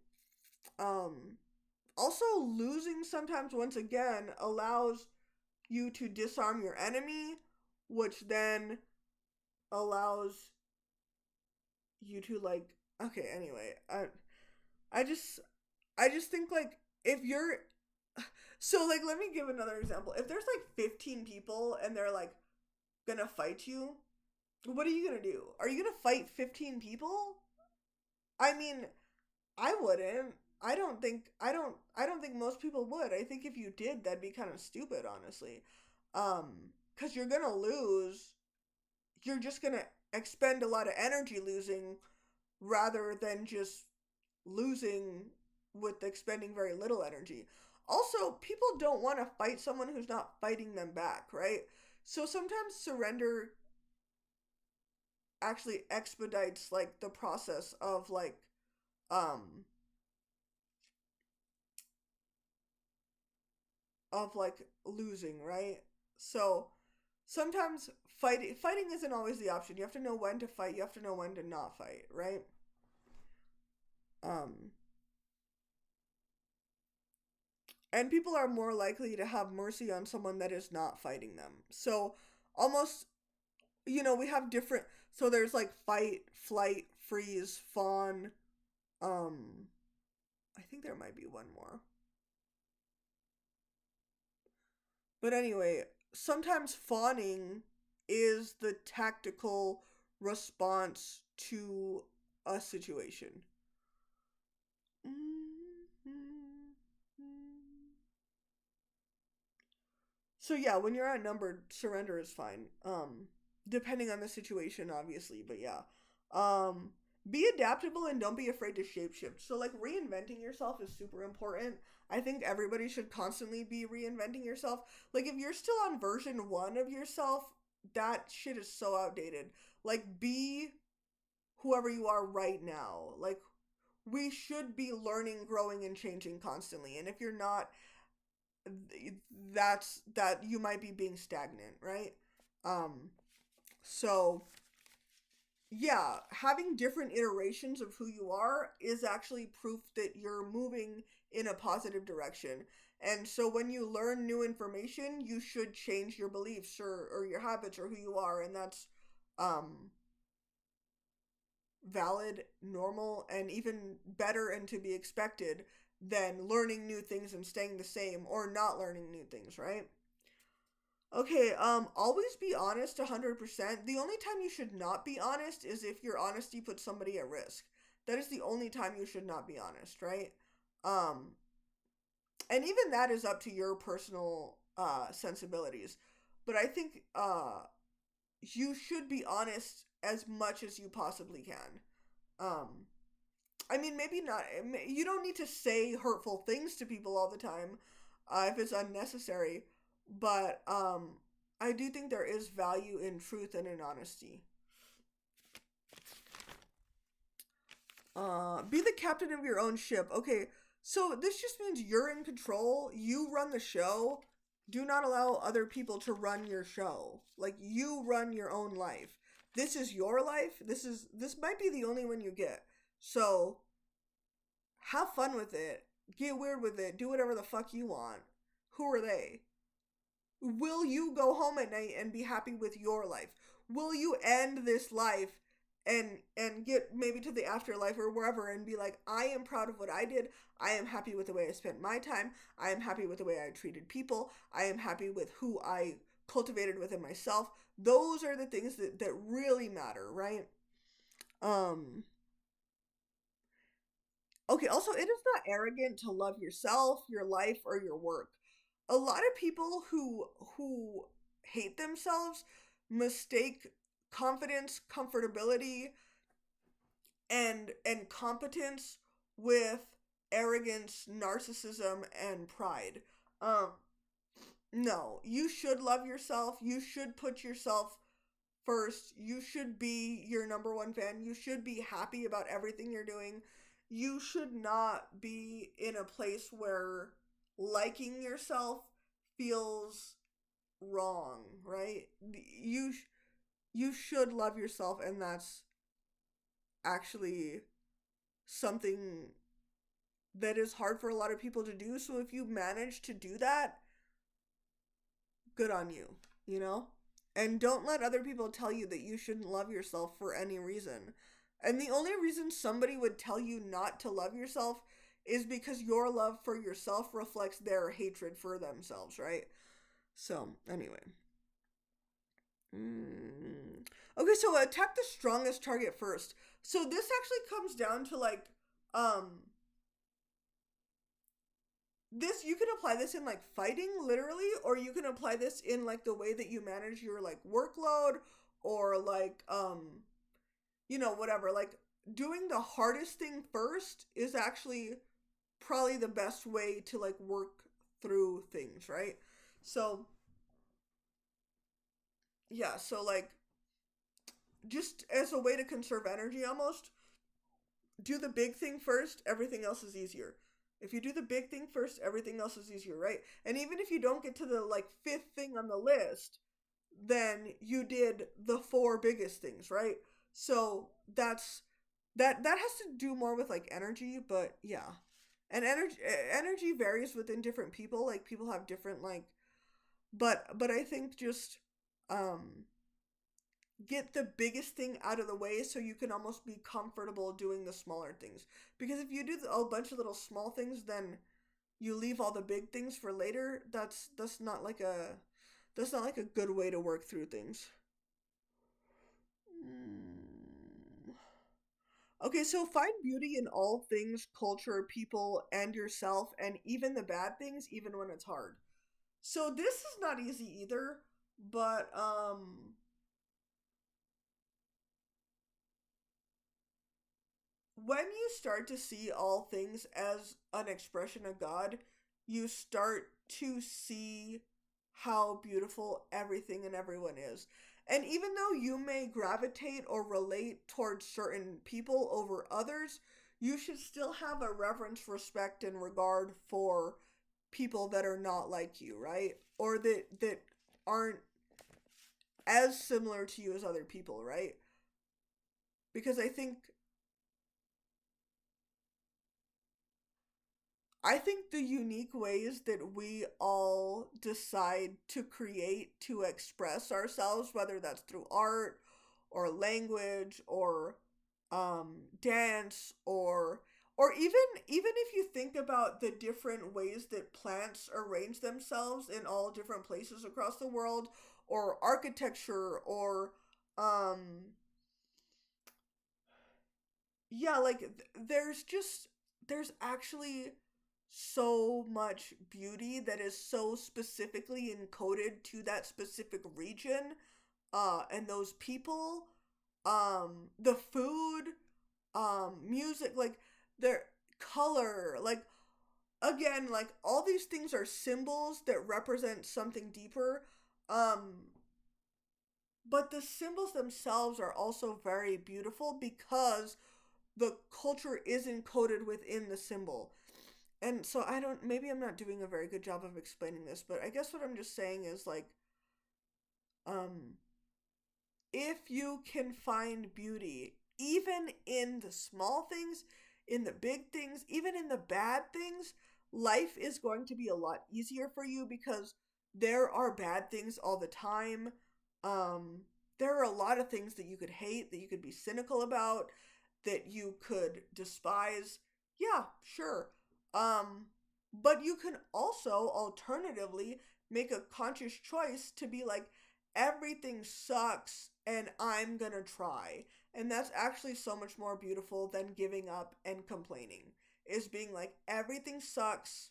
Um, Also, losing sometimes, once again, allows you to disarm your enemy, which then allows you to like. Okay, anyway, I just I just think like if you're so like let me give another example. If there's like 15 people and they're like gonna fight you, what are you gonna do? Are you gonna fight 15 people? I mean, I wouldn't. I don't think most people would. I think if you did, that'd be kind of stupid, honestly. Cuz you're going to lose. You're just going to expend a lot of energy losing, rather than just losing with expending very little energy. Also, people don't want to fight someone who's not fighting them back, right? So sometimes surrender actually expedites like the process um of like losing, right? So sometimes fighting isn't always the option. You have to know when to fight. You have to know when to not fight, right? Um, and people are more likely to have mercy on someone that is not fighting them. So almost, we have different. So there's like fight, flight, freeze, fawn. Um, I think there might be one more. But anyway, sometimes fawning is the tactical response to a situation. So yeah, when you're outnumbered, surrender is fine. Depending on the situation, obviously, but yeah. Um, be adaptable and don't be afraid to shapeshift. So like reinventing yourself is super important. I think everybody should constantly be reinventing yourself. Like if you're still on version 1 of yourself, that shit is so outdated. Like be whoever you are right now. Like we should be learning, growing, and changing constantly. And if you're not, that you might be being stagnant, right? Um, so yeah, having different iterations of who you are is actually proof that you're moving in a positive direction. And so when you learn new information, you should change your beliefs, or your habits, or who you are, and that's um valid, normal, and even better and to be expected than learning new things and staying the same, or not learning new things, right? Okay, always be honest 100%. The only time you should not be honest is if your honesty puts somebody at risk. That is the only time you should not be honest, right? Um, and even that is up to your personal sensibilities. But I think you should be honest as much as you possibly can. Um, I mean, maybe not. You don't need to say hurtful things to people all the time if it's unnecessary. But I do think there is value in truth and in honesty. Be the captain of your own ship. Okay, so this just means you're in control. You run the show. Do not allow other people to run your show. Like, you run your own life. This is your life. This might be the only one you get. So have fun with it. Get weird with it. Do whatever the fuck you want. Who are they? Will you go home at night and be happy with your life? Will you end this life and get maybe to the afterlife or wherever and be like, I am proud of what I did. I am happy with the way I spent my time. I am happy with the way I treated people. I am happy with who I cultivated within myself. Those are the things that really matter, right? Um Okay, also, it is not arrogant to love yourself, your life, or your work. A lot of people who hate themselves mistake confidence, comfortability, and competence with arrogance, narcissism, and pride. Um, no, you should love yourself. You should put yourself first. You should be your number one fan. You should be happy about everything you're doing. You should not be in a place where liking yourself feels wrong, right? You should love yourself, and that's actually something that is hard for a lot of people to do. So if you manage to do that, good on you, you know? And don't let other people tell you that you shouldn't love yourself for any reason. And the only reason somebody would tell you not to love yourself is because your love for yourself reflects their hatred for themselves, right? So, anyway. Okay, so attack the strongest target first. So this actually comes down to like um this you can apply this in like fighting literally, or you can apply this in like the way that you manage your like workload, or like whatever, like doing the hardest thing first is actually probably the best way to like work through things, right? So yeah, so like just as a way to conserve energy almost, do the big thing first, everything else is easier. If you do the big thing first, everything else is easier, right? And even if you don't get to the like fifth thing on the list, then you did the four biggest things, right? So that has to do more with like energy, but yeah. And energy varies within different people. Like people have different like but I think just um get the biggest thing out of the way so you can almost be comfortable doing the smaller things. Because if you do a bunch of little small things, then you leave all the big things for later. That's not like a good way to work through things. Mm. Okay, so find beauty in all things, culture, people, and yourself, and even the bad things, even when it's hard. So this is not easy either, but when you start to see all things as an expression of God, you start to see how beautiful everything and everyone is. And even though you may gravitate or relate towards certain people over others, you should still have a reverence, respect, and regard for people that are not like you, right? Or that aren't as similar to you as other people, right? Because I think the unique ways that we all decide to create to express ourselves, whether that's through art or language or dance or even if you think about the different ways that plants arrange themselves in all different places across the world, or architecture, or um yeah, like there's actually so much beauty that is so specifically encoded to that specific region, and those people, the food, music, like their color, like again, like all these things are symbols that represent something deeper. Um, but the symbols themselves are also very beautiful because the culture is encoded within the symbol. And so I don't, maybe I'm not doing a very good job of explaining this, but I guess what I'm just saying is like, um, if you can find beauty, even in the small things, in the big things, even in the bad things, life is going to be a lot easier for you because there are bad things all the time. Um, there are a lot of things that you could hate, that you could be cynical about, that you could despise. Yeah, sure. Um, but you can also alternatively make a conscious choice to be like, everything sucks and I'm gonna try. And that's actually so much more beautiful than giving up and complaining. Is being like, everything sucks.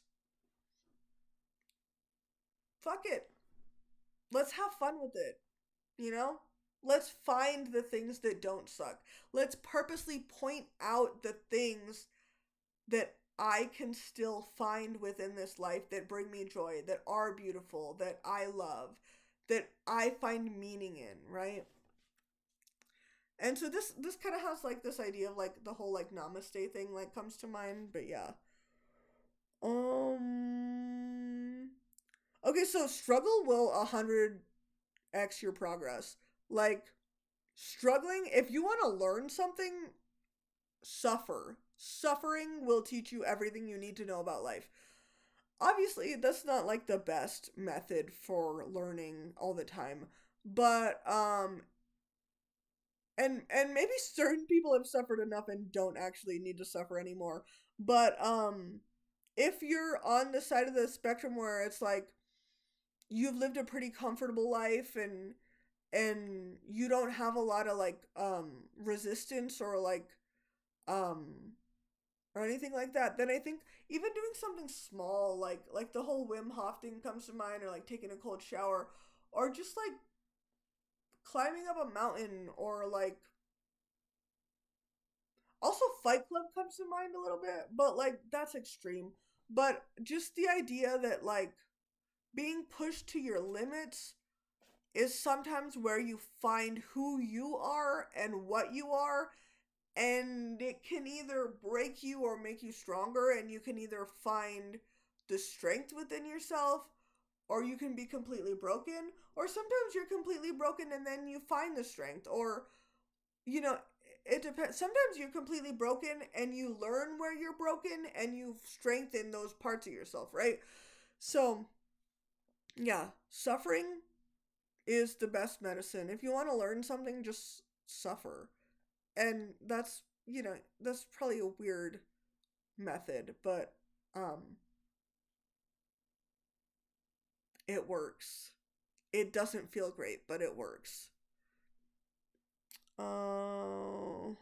Fuck it. Let's have fun with it. You know? Let's find the things that don't suck. Let's purposely point out the things that I can still find within this life that bring me joy, that are beautiful, that I love, that I find meaning in, right? And so this kind of has like this idea of like the whole like namaste thing like comes to mind, but yeah. Um okay, so struggle will 100x your progress. Like struggling, if you want to learn something, suffer. Suffering will teach you everything you need to know about life. Obviously, that's not like the best method for learning all the time, but and maybe certain people have suffered enough and don't actually need to suffer anymore. But if you're on the side of the spectrum where it's like you've lived a pretty comfortable life and you don't have a lot of like resistance or like um or anything like that, then I think even doing something small like the whole Wim Hof thing comes to mind, or like taking a cold shower, or just like climbing up a mountain, or like also Fight Club comes to mind a little bit, but like that's extreme. But just the idea that like being pushed to your limits is sometimes where you find who you are and what you are, and it can either break you or make you stronger, and you can either find the strength within yourself, or you can be completely broken, or sometimes you're completely broken and then you find the strength, or you know, it depends. Sometimes you're completely broken and you learn where you're broken and you strengthen those parts of yourself, right? So yeah, suffering is the best medicine. If you want to learn something, just suffer. And that's, that's probably a weird method, but um it works. It doesn't feel great, but it works. Uh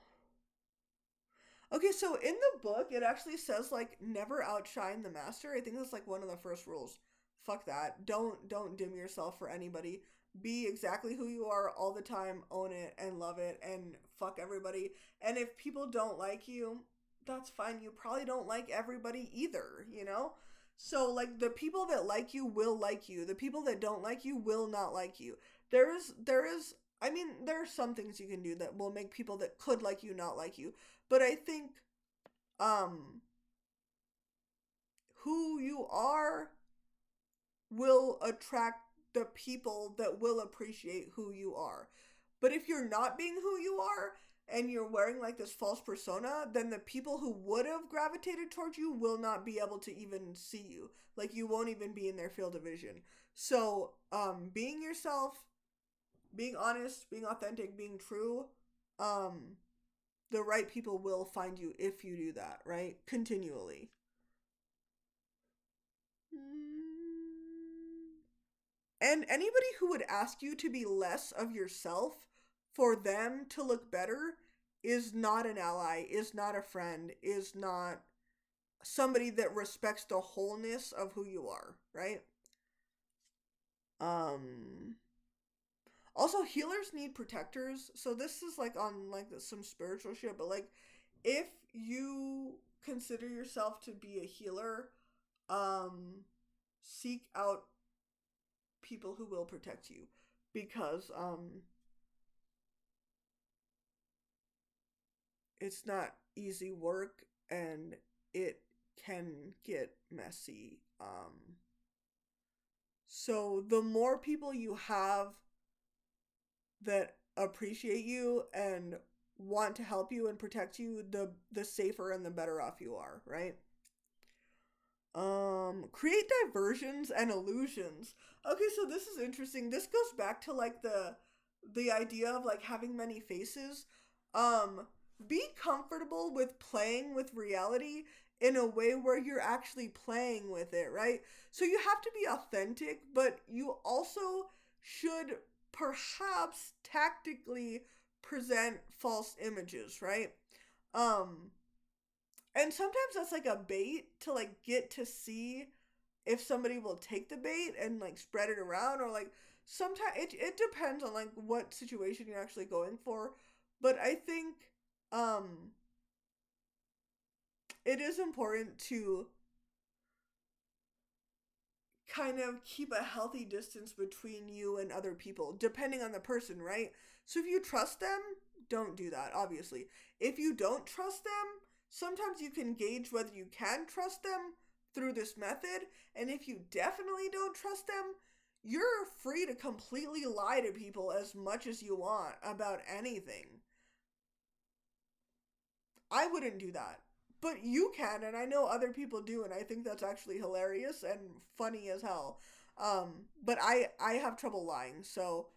Okay, so in the book it actually says like never outshine the master. I think that's like one of the first rules. Fuck that. Don't dim yourself for anybody. Be exactly who you are all the time, own it and love it, and fuck everybody. And if people don't like you, that's fine. You probably don't like everybody either, you know? So like the people that like you will like you. The people that don't like you will not like you. There is I mean, there are some things you can do that will make people that could like you not like you. But I think um who you are will attract the people that will appreciate who you are. But if you're not being who you are and you're wearing like this false persona, then the people who would have gravitated towards you will not be able to even see you. Like you won't even be in their field of vision. So, being yourself, being honest, being authentic, being true, um the right people will find you if you do that, right? Continually. And anybody who would ask you to be less of yourself for them to look better is not an ally, is not a friend, is not somebody that respects the wholeness of who you are, right? Um Also, healers need protectors. So this is like on like some spiritual shit, but like if you consider yourself to be a healer, um seek out people who will protect you, because it's not easy work, and it can get messy. So the more people you have that appreciate you and want to help you and protect you, the safer and the better off you are, right? Create diversions and illusions. Okay, so this is interesting. This goes back to like the idea of like having many faces. Um, be comfortable with playing with reality in a way where you're actually playing with it, right? So you have to be authentic, but you also should perhaps tactically present false images, right? Um, and sometimes that's like a bait to like get to see if somebody will take the bait and like spread it around, or like sometimes it depends on like what situation you're actually going for. But I think um it is important to kind of keep a healthy distance between you and other people, depending on the person, right? So if you trust them, don't do that, obviously. If you don't trust them, sometimes you can gauge whether you can trust them through this method. And if you definitely don't trust them, you're free to completely lie to people as much as you want about anything. I wouldn't do that. But you can, and I know other people do, and I think that's actually hilarious and funny as hell. But I have trouble lying, so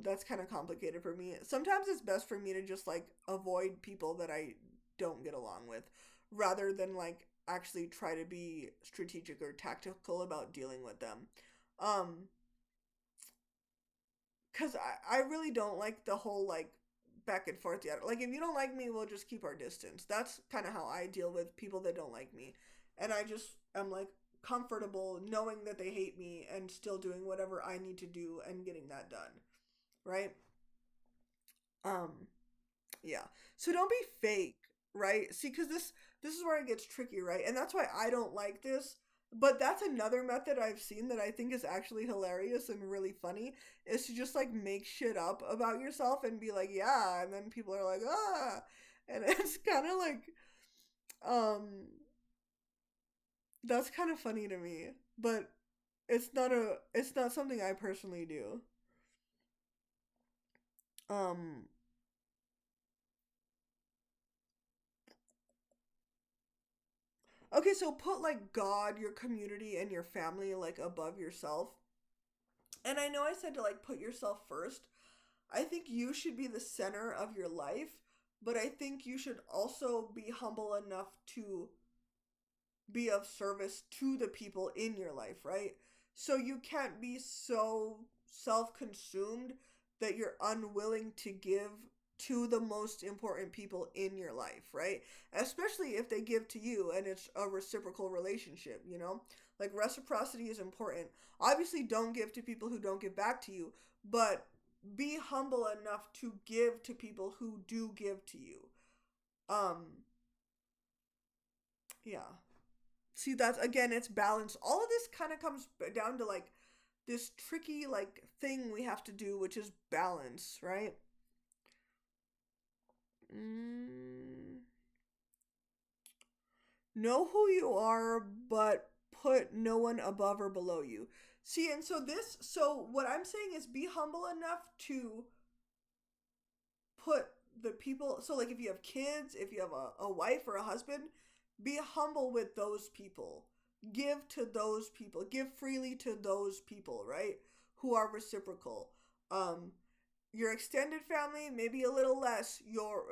that's kind of complicated for me. Sometimes it's best for me to just like avoid people that I don't get along with, rather than like actually try to be strategic or tactical about dealing with them. Um, because I really don't like the whole like back and forth yet. Like, if you don't like me, we'll just keep our distance. That's kind of how I deal with people that don't like me. And I just am like comfortable knowing that they hate me and still doing whatever I need to do and getting that done. Right? Um, yeah. So don't be fake, right? See, because this is where it gets tricky, right? And that's why I don't like this. But that's another method I've seen that I think is actually hilarious and really funny, is to just like make shit up about yourself and be like, yeah, and then people are like, ah, and it's kind of like, um, that's kind of funny to me. But it's not something I personally do. Um, okay, so put like God, your community, and your family like above yourself. And I know I said to like put yourself first. I think you should be the center of your life, but I think you should also be humble enough to be of service to the people in your life, right? So you can't be so self consumed that you're unwilling to give to the most important people in your life, right? Especially if they give to you and it's a reciprocal relationship, you know? Like, reciprocity is important. Obviously, don't give to people who don't give back to you, but be humble enough to give to people who do give to you. Um, yeah. See, that's again, it's balance. All of this kind of comes down to like this tricky like thing we have to do, which is balance, right? Mm, know who you are, but put no one above or below you. See, and so what I'm saying is be humble enough to put the people, so like if you have kids, if you have a wife or a husband, be humble with those people. Give to those people. Give freely to those people, right? Who are reciprocal. Um, your extended family, maybe a little less. Your,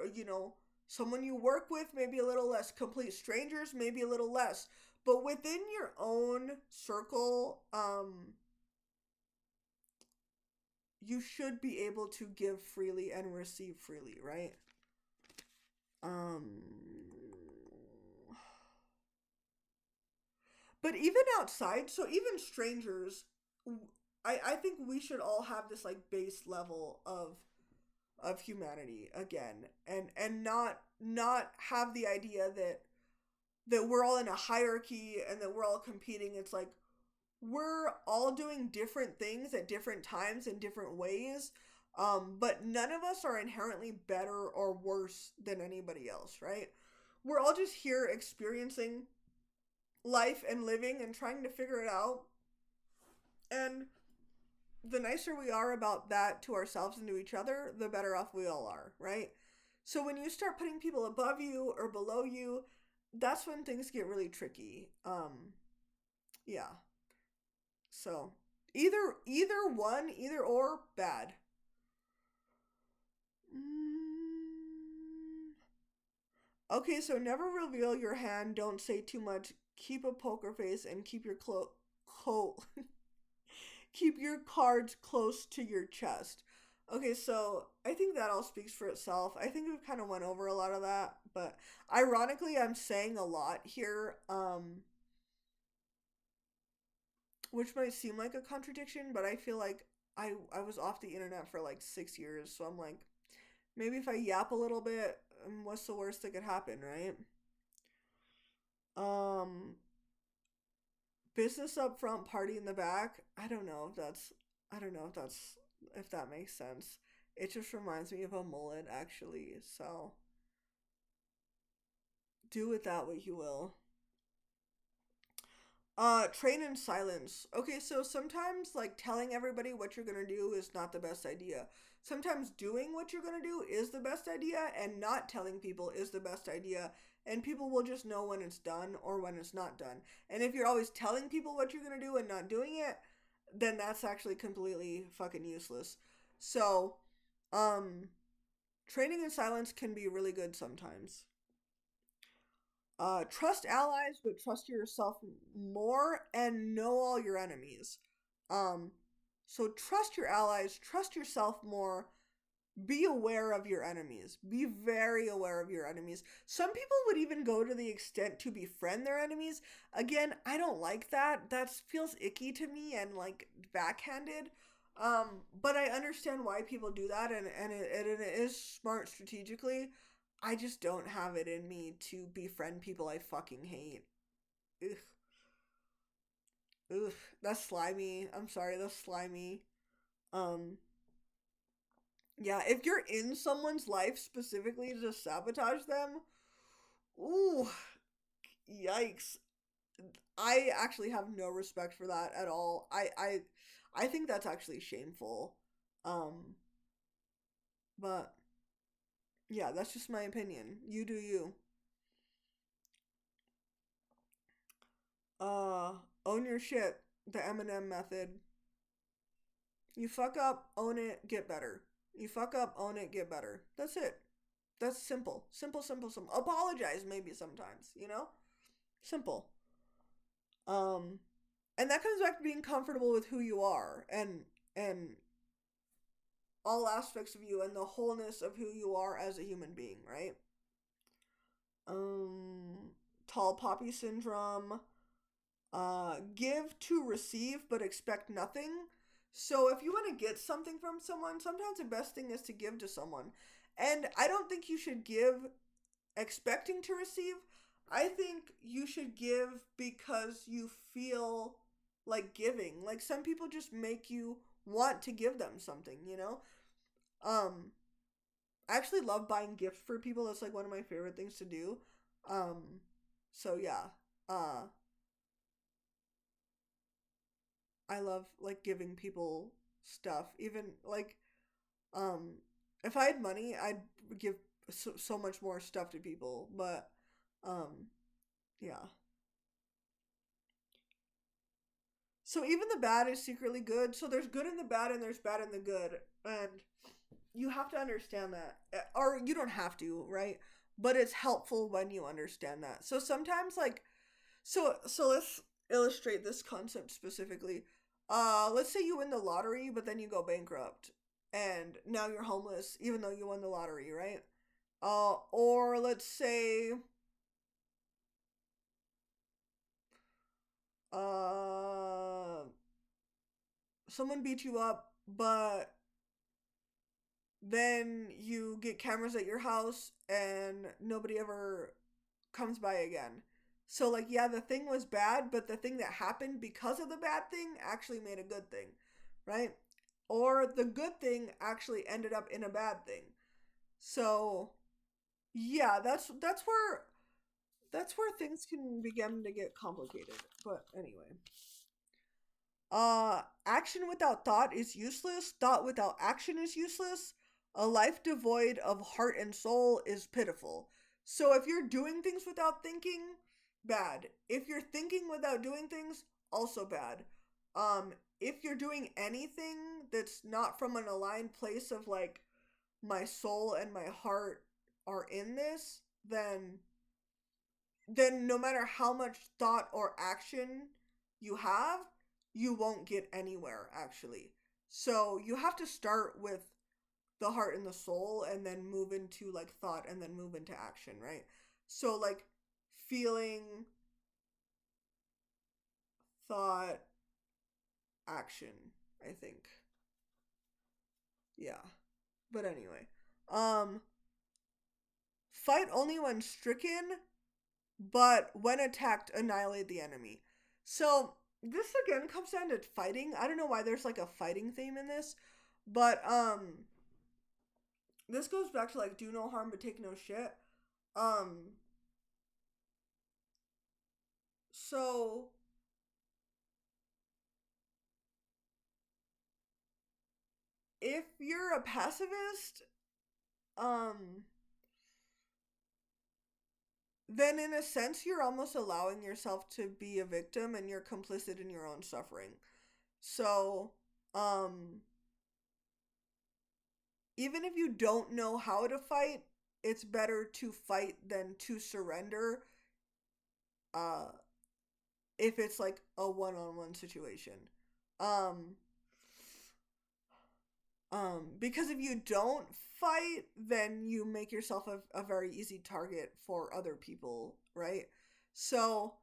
someone you work with, maybe a little less. Complete strangers, maybe a little less. But within your own circle, you should be able to give freely and receive freely, right? Um, but even outside, so even strangers, I think we should all have this like base level of humanity again, and not have the idea that that we're all in a hierarchy and that we're all competing. It's like we're all doing different things at different times in different ways. But none of us are inherently better or worse than anybody else, right? We're all just here experiencing life and living and trying to figure it out. And the nicer we are about that to ourselves and to each other, the better off we all are, right? So when you start putting people above you or below you, that's when things get really tricky. Yeah. So either one, either or, bad. Mm. Okay, so never reveal your hand. Don't say too much. Keep a poker face and keep your keep your cards close to your chest. Okay, so I think that all speaks for itself. I think we've kind of went over a lot of that, but ironically, I'm saying a lot here, which might seem like a contradiction, but I feel like I was off the internet for like 6 years, so I'm like, maybe if I yap a little bit, what's the worst that could happen, right? Um, business up front, party in the back. I don't know if that makes sense. It just reminds me of a mullet, actually. So do with that what you will. Train in silence. Okay, so sometimes like telling everybody what you're gonna do is not the best idea. Sometimes doing what you're gonna do is the best idea, and not telling people is the best idea. And people will just know when it's done or when it's not done. And if you're always telling people what you're gonna do and not doing it, then that's actually completely fucking useless. So, um, training in silence can be really good sometimes. Trust allies, but trust yourself more and know all your enemies. Um, so trust your allies, trust yourself more. Be aware of your enemies. Be very aware of your enemies. Some people would even go to the extent to befriend their enemies. Again, I don't like that. That feels icky to me and like backhanded. But I understand why people do that, and it is smart strategically. I just don't have it in me to befriend people I fucking hate. Ugh. Ugh. That's slimy. I'm sorry, that's slimy. Um, yeah, if you're in someone's life specifically to sabotage them, ooh, yikes. I actually have no respect for that at all. I think that's actually shameful. Um, but yeah, that's just my opinion. You do you. Uh, own your shit. The Eminem method. You fuck up, own it, get better. You fuck up, own it, get better. That's it. That's simple. Simple, simple, simple. Apologize maybe sometimes, you know? Simple. Um and that comes back to being comfortable with who you are and all aspects of you and the wholeness of who you are as a human being, right? Um tall poppy syndrome. Give to receive but expect nothing. So if you want to get something from someone, sometimes the best thing is to give to someone. And I don't think you should give expecting to receive. I think you should give because you feel like giving. Like some people just make you want to give them something, you know? Um I actually love buying gifts for people. That's like one of my favorite things to do. Um so yeah. Uh I love like giving people stuff. Even like um if I had money, I'd give so much more stuff to people, but um yeah. So even the bad is secretly good. So there's good in the bad and there's bad in the good. And you have to understand that. Or you don't have to, right? But it's helpful when you understand that. So sometimes like so let's illustrate this concept specifically. Let's say you win the lottery but then you go bankrupt and now you're homeless even though you won the lottery, right? Or let's say uh someone beat you up but then you get cameras at your house and nobody ever comes by again. So like yeah, the thing was bad, but the thing that happened because of the bad thing actually made a good thing, right? Or the good thing actually ended up in a bad thing. So yeah, that's where things can begin to get complicated. But anyway, action without thought is useless. Thought without action is useless. A life devoid of heart and soul is pitiful. So if you're doing things without thinking, bad. If you're thinking without doing things, also bad. If you're doing anything that's not from an aligned place of like my soul and my heart are in this, then no matter how much thought or action you have, you won't get anywhere actually. So you have to start with the heart and the soul and then move into like thought and then move into action, right? So like feeling, thought, action, I think. Yeah. But anyway, um fight only when stricken, but when attacked, annihilate the enemy. So this again comes down to fighting. I don't know why there's like a fighting theme in this, but this goes back to like do no harm but take no shit. Um, so if you're a pacifist, um, then in a sense you're almost allowing yourself to be a victim and you're complicit in your own suffering. So, um, even if you don't know how to fight, it's better to fight than to surrender. Uh, if it's like a one-on-one situation, um, because if you don't fight, then you make yourself a very easy target for other people, right? So,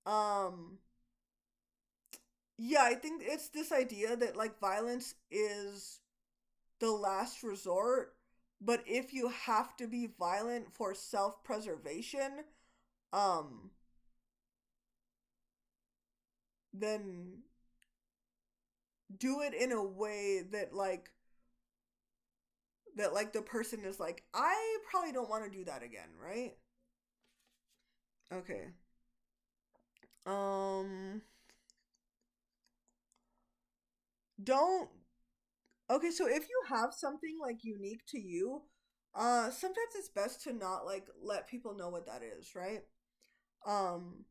um, yeah, I think it's this idea that like violence is the last resort, but if you have to be violent for self-preservation, um then do it in a way that like the person is like I probably don't want to do that again, right? Okay. Um don't Okay, so if you have something like unique to you, sometimes it's best to not like let people know what that is, right? Um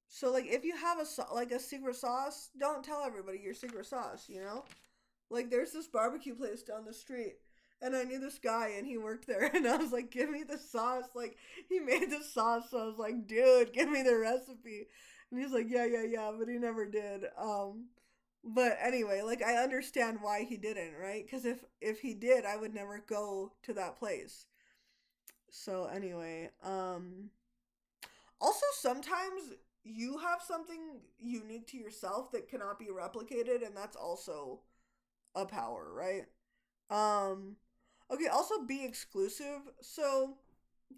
so like if you have like a secret sauce, don't tell everybody your secret sauce, you know? Like there's this barbecue place down the street and I knew this guy and he worked there and I was like, give me the sauce. Like he made the sauce, so I was like, dude, give me the recipe. And he's like, yeah, yeah, yeah, but he never did. But anyway, like I understand why he didn't, right? Because if he did, I would never go to that place. So anyway, also sometimes you have something unique to yourself that cannot be replicated, and that's also a power, right? Um okay, also be exclusive. So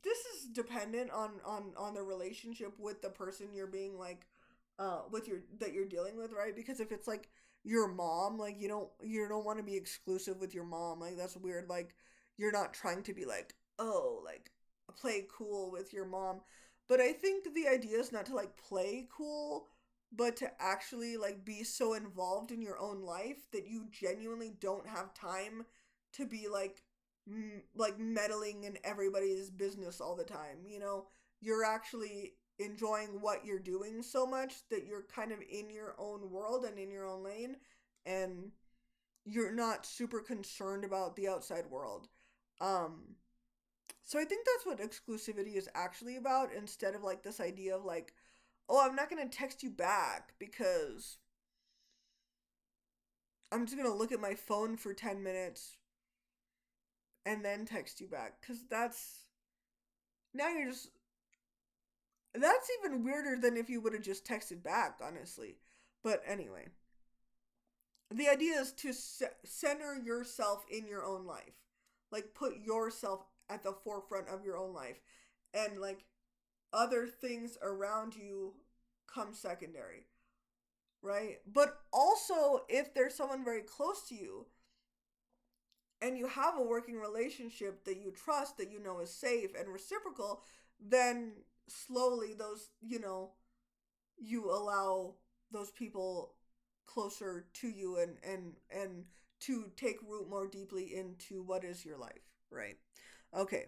this is dependent on the relationship with the person you're being like with your that you're dealing with, right? Because if it's like your mom, like you don't want to be exclusive with your mom. Like that's weird. Like you're not trying to be like, "Oh, like play cool with your mom." But I think the idea is not to like play cool, but to actually like be so involved in your own life that you genuinely don't have time to be like meddling in everybody's business all the time, you know? You're actually enjoying what you're doing so much that you're kind of in your own world and in your own lane and you're not super concerned about the outside world. Um so I think that's what exclusivity is actually about instead of like this idea of like, oh, I'm not going to text you back because I'm just going to look at my phone for 10 minutes and then text you back cuz now you're just that's even weirder than if you would have just texted back, honestly. But anyway, the idea is to center yourself in your own life. Like put yourself at the forefront of your own life. And like other things around you come secondary, right? But also, if there's someone very close to you and you have a working relationship that you trust, that you know is safe and reciprocal, then slowly those, you allow those people closer to you, and to take root more deeply into what is your life, right? Okay.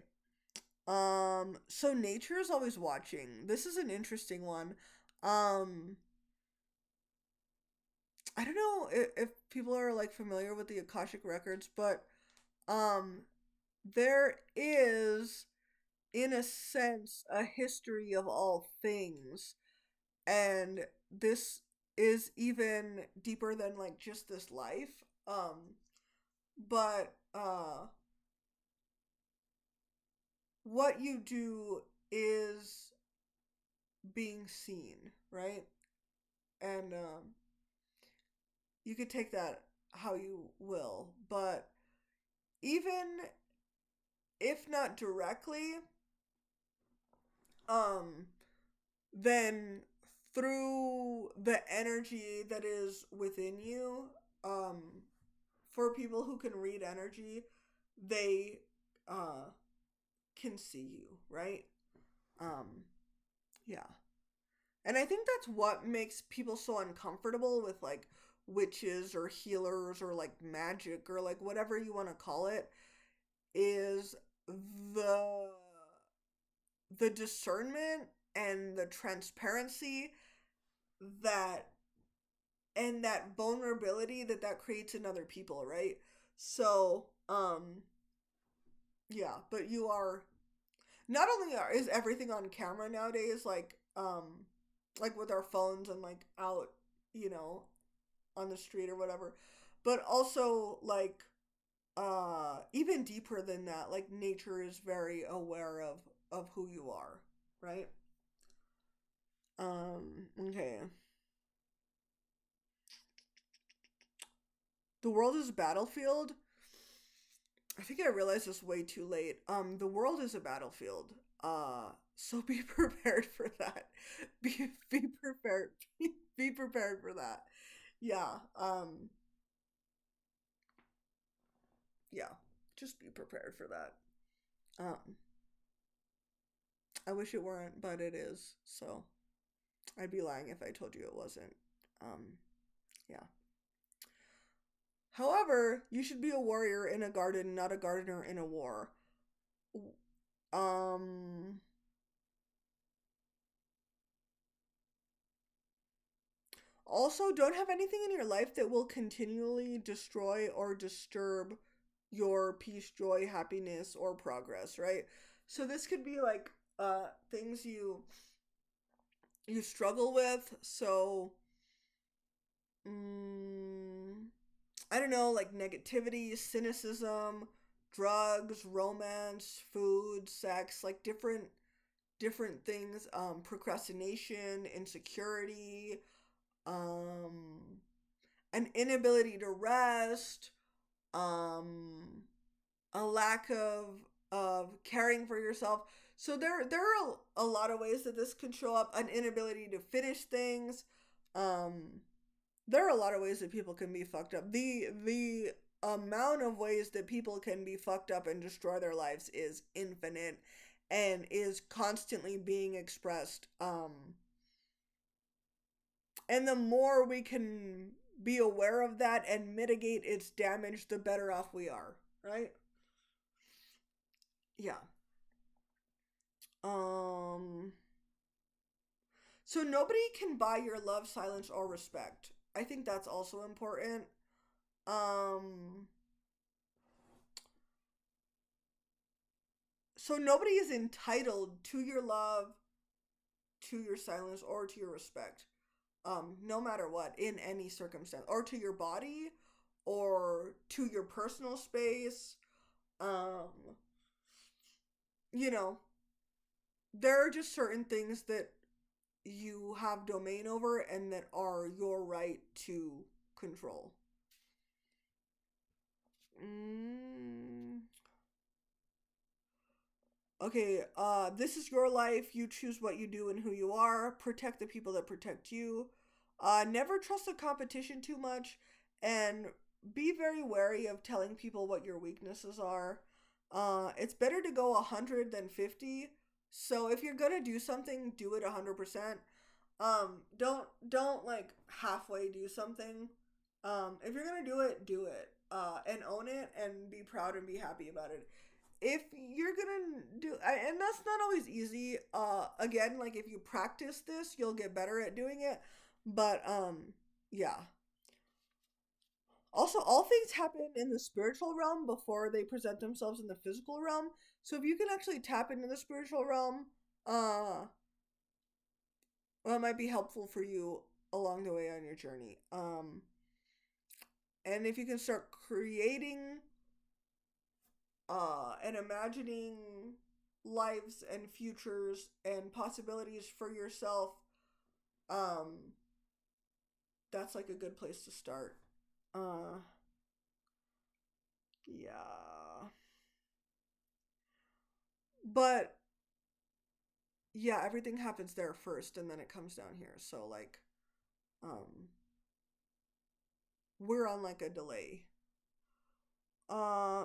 So nature is always watching. This is an interesting one. Um I don't know if people are like familiar with the Akashic records, but um there is, in a sense, a history of all things, and this is even deeper than like just this life. But what you do is being seen, right? And you could take that how you will, but even if not directly, um then through the energy that is within you, um for people who can read energy, they uh can see you, right? um yeah. And I think that's what makes people so uncomfortable with like witches or healers or like magic or like whatever you want to call it, is the the discernment and the transparency that, and that vulnerability that that creates in other people, right? So yeah, but you are, not only is everything on camera nowadays, like with our phones and like out, you know on the street or whatever, but also like even deeper than that, like nature is very aware of who you are, right? Okay. The world is a battlefield. I think I realized this way too late. The world is a battlefield. So be prepared for that. Be prepared. Be prepared for that. Yeah. Yeah. Just be prepared for that. Um, I wish it weren't, but it is. So I'd be lying if I told you it wasn't. Yeah. However, you should be a warrior in a garden, not a gardener in a war. Um, Also, don't have anything in your life that will continually destroy or disturb your peace, joy, happiness, or progress, right? So this could be like things you struggle with. So mm, I don't know, like negativity, cynicism, drugs, romance, food, sex, like different things, procrastination, insecurity, um an inability to rest, um a lack of caring for yourself. So there are a lot of ways that this can show up. An inability to finish things. um there are a lot of ways that people can be fucked up. The amount of ways that people can be fucked up and destroy their lives is infinite and is constantly being expressed. And the more we can be aware of that and mitigate its damage, the better off we are, right? Yeah. Um so nobody can buy your love, silence, or respect. I think that's also important. Um so nobody is entitled to your love, to your silence, or to your respect. No matter what, in any circumstance, or to your body, or to your personal space. Um you know, there are just certain things that you have domain over and that are your right to control. Mm, okay, this is your life. You choose what you do and who you are. Protect the people that protect you. Never trust the competition too much, and be very wary of telling people what your weaknesses are. It's better to go 100 than 50. So if you're gonna do something, do it 100%. Don't like halfway do something. If you're gonna do it. And own it and be proud and be happy about it. If you're gonna and that's not always easy. Again, like if you practice this, you'll get better at doing it. But yeah. Also, all things happen in the spiritual realm before they present themselves in the physical realm. So if you can actually tap into the spiritual realm, uh, well, it might be helpful for you along the way on your journey. And if you can start creating and imagining lives and futures and possibilities for yourself, um, that's like a good place to start. Uh, yeah. But yeah, everything happens there first and then it comes down here. So like um we're on like a delay.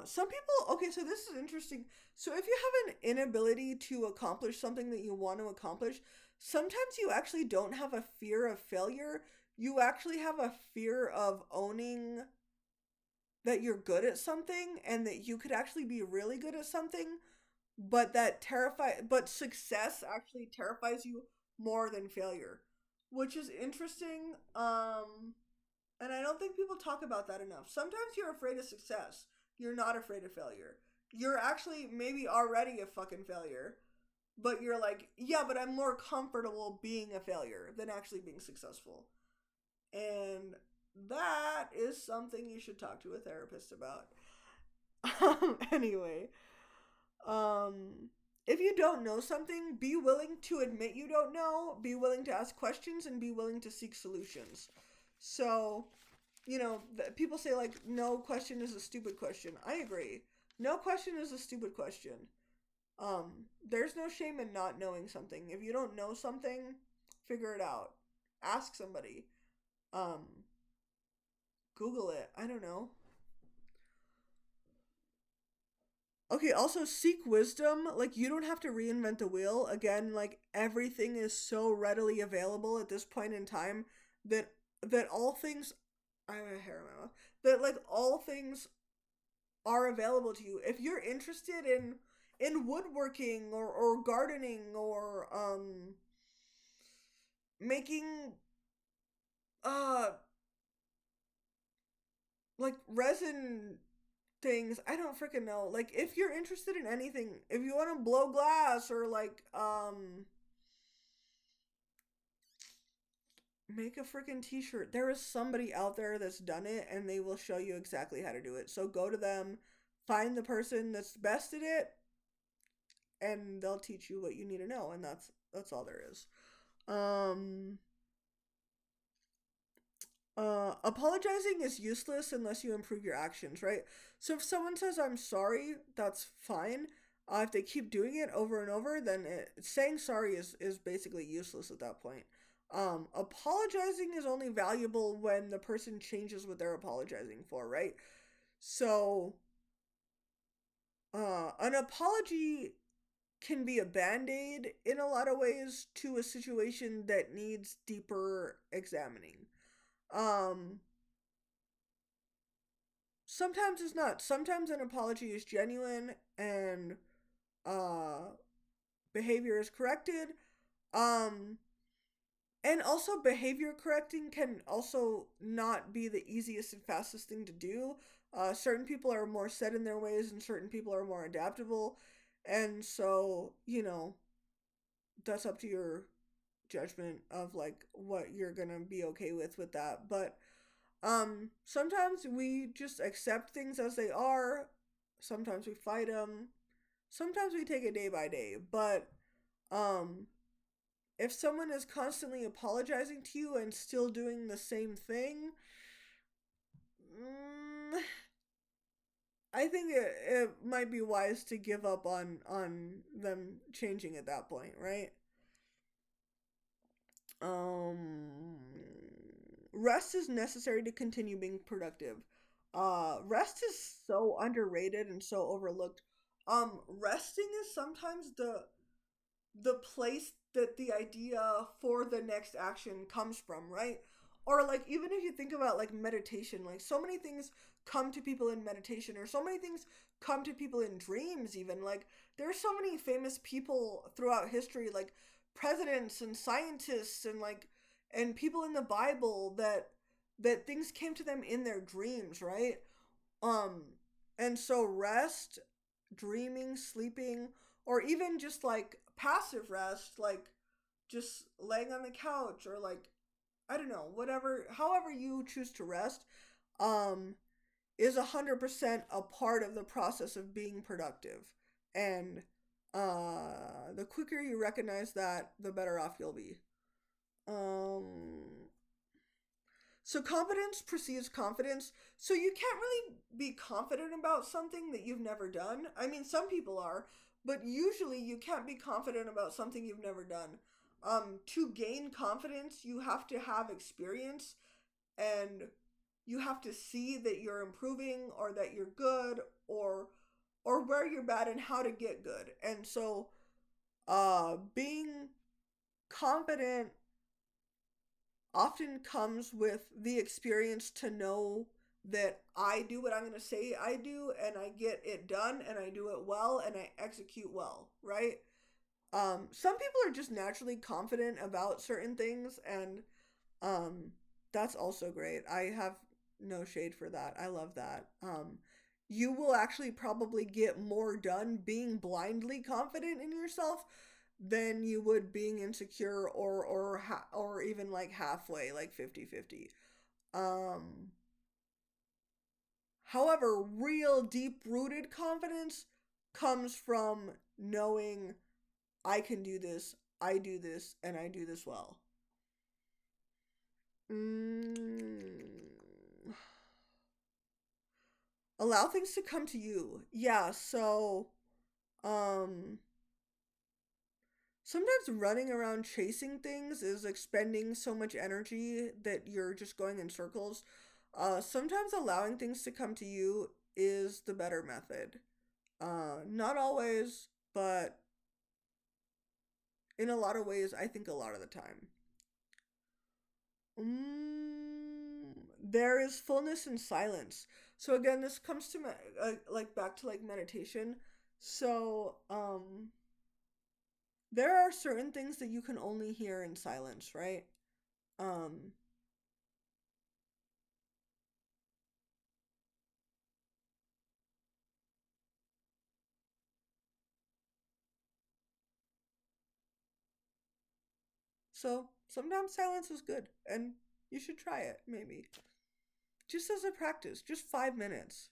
Some people, okay, so this is interesting. So if you have an inability to accomplish something that you want to accomplish, sometimes you actually don't have a fear of failure. You actually have a fear of owning that you're good at something and that you could actually be really good at something, but success actually terrifies you more than failure, which is interesting. And I don't think people talk about that enough. Sometimes you're afraid of success. You're not afraid of failure. You're actually maybe already a fucking failure, but you're like, yeah, but I'm more comfortable being a failure than actually being successful. And that is something you should talk to a therapist about. Anyway, um, if you don't know something, be willing to admit you don't know, be willing to ask questions, and be willing to seek solutions. So, people say, like, no question is a stupid question. I agree. No question is a stupid question. There's no shame in not knowing something. If you don't know something, figure it out. Ask somebody. Um, Google it. I don't know. Okay, also seek wisdom. Like you don't have to reinvent the wheel. Again, like everything is so readily available at this point in time that all things I have a hair in my mouth. That like all things are available to you. If you're interested in woodworking or gardening or making uh like resin things, I don't freaking know. Like if you're interested in anything, if you want to blow glass or like make a freaking t-shirt, there is somebody out there that's done it and they will show you exactly how to do it. So go to them, find the person that's best at it, and they'll teach you what you need to know, and that's all there is. Um Apologizing is useless unless you improve your actions, right? So if someone says I'm sorry, that's fine. If they keep doing it over and over, then saying sorry is basically useless at that point. Apologizing is only valuable when the person changes what they're apologizing for, right? So, an apology can be a band-aid in a lot of ways to a situation that needs deeper examining. Um, Sometimes it's not. Sometimes an apology is genuine and uh behavior is corrected. Um and also behavior correcting can also not be the easiest and fastest thing to do. Certain people are more set in their ways and certain people are more adaptable. And so, that's up to your judgment of like what you're going to be okay with that. But sometimes we just accept things as they are. Sometimes we fight them. Sometimes we take it day by day. But um, if someone is constantly apologizing to you and still doing the same thing, mm, I think it might be wise to give up on them changing at that point, right? Um, Rest is necessary to continue being productive. Rest is so underrated and so overlooked. Resting is sometimes the place that the idea for the next action comes from, right? Or like even if you think about like meditation, like so many things come to people in meditation, or so many things come to people in dreams even. Like there's so many famous people throughout history, like presidents and scientists and like and people in the Bible that things came to them in their dreams, right? Um, and so rest, dreaming, sleeping, or even just like passive rest, like just laying on the couch or like I don't know, whatever, however you choose to rest, um, is 100% a part of the process of being productive. And the quicker you recognize that, the better off you'll be. Um, So competence precedes confidence. So you can't really be confident about something that you've never done. I mean, some people are, but usually you can't be confident about something you've never done. To gain confidence, you have to have experience and you have to see that you're improving or that you're good or where you're bad and how to get good. And so being confident often comes with the experience to know that I do what I'm going to say I do and I get it done and I do it well and I execute well, right? Some people are just naturally confident about certain things and um, that's also great. I have no shade for that. I love that. You will actually probably get more done being blindly confident in yourself than you would being insecure or even like halfway like 50-50. Um However, real deep rooted confidence comes from knowing I can do this, I do this and I do this well. Mm, allow things to come to you. Yeah, so um sometimes running around chasing things is expending so much energy that you're just going in circles. Sometimes allowing things to come to you is the better method. Not always, but in a lot of ways, I think a lot of the time. There is fullness in silence. So again, this comes to like back to like meditation. So there are certain things that you can only hear in silence, right? Um, so sometimes silence is good, and you should try it maybe just as a practice, just 5 minutes.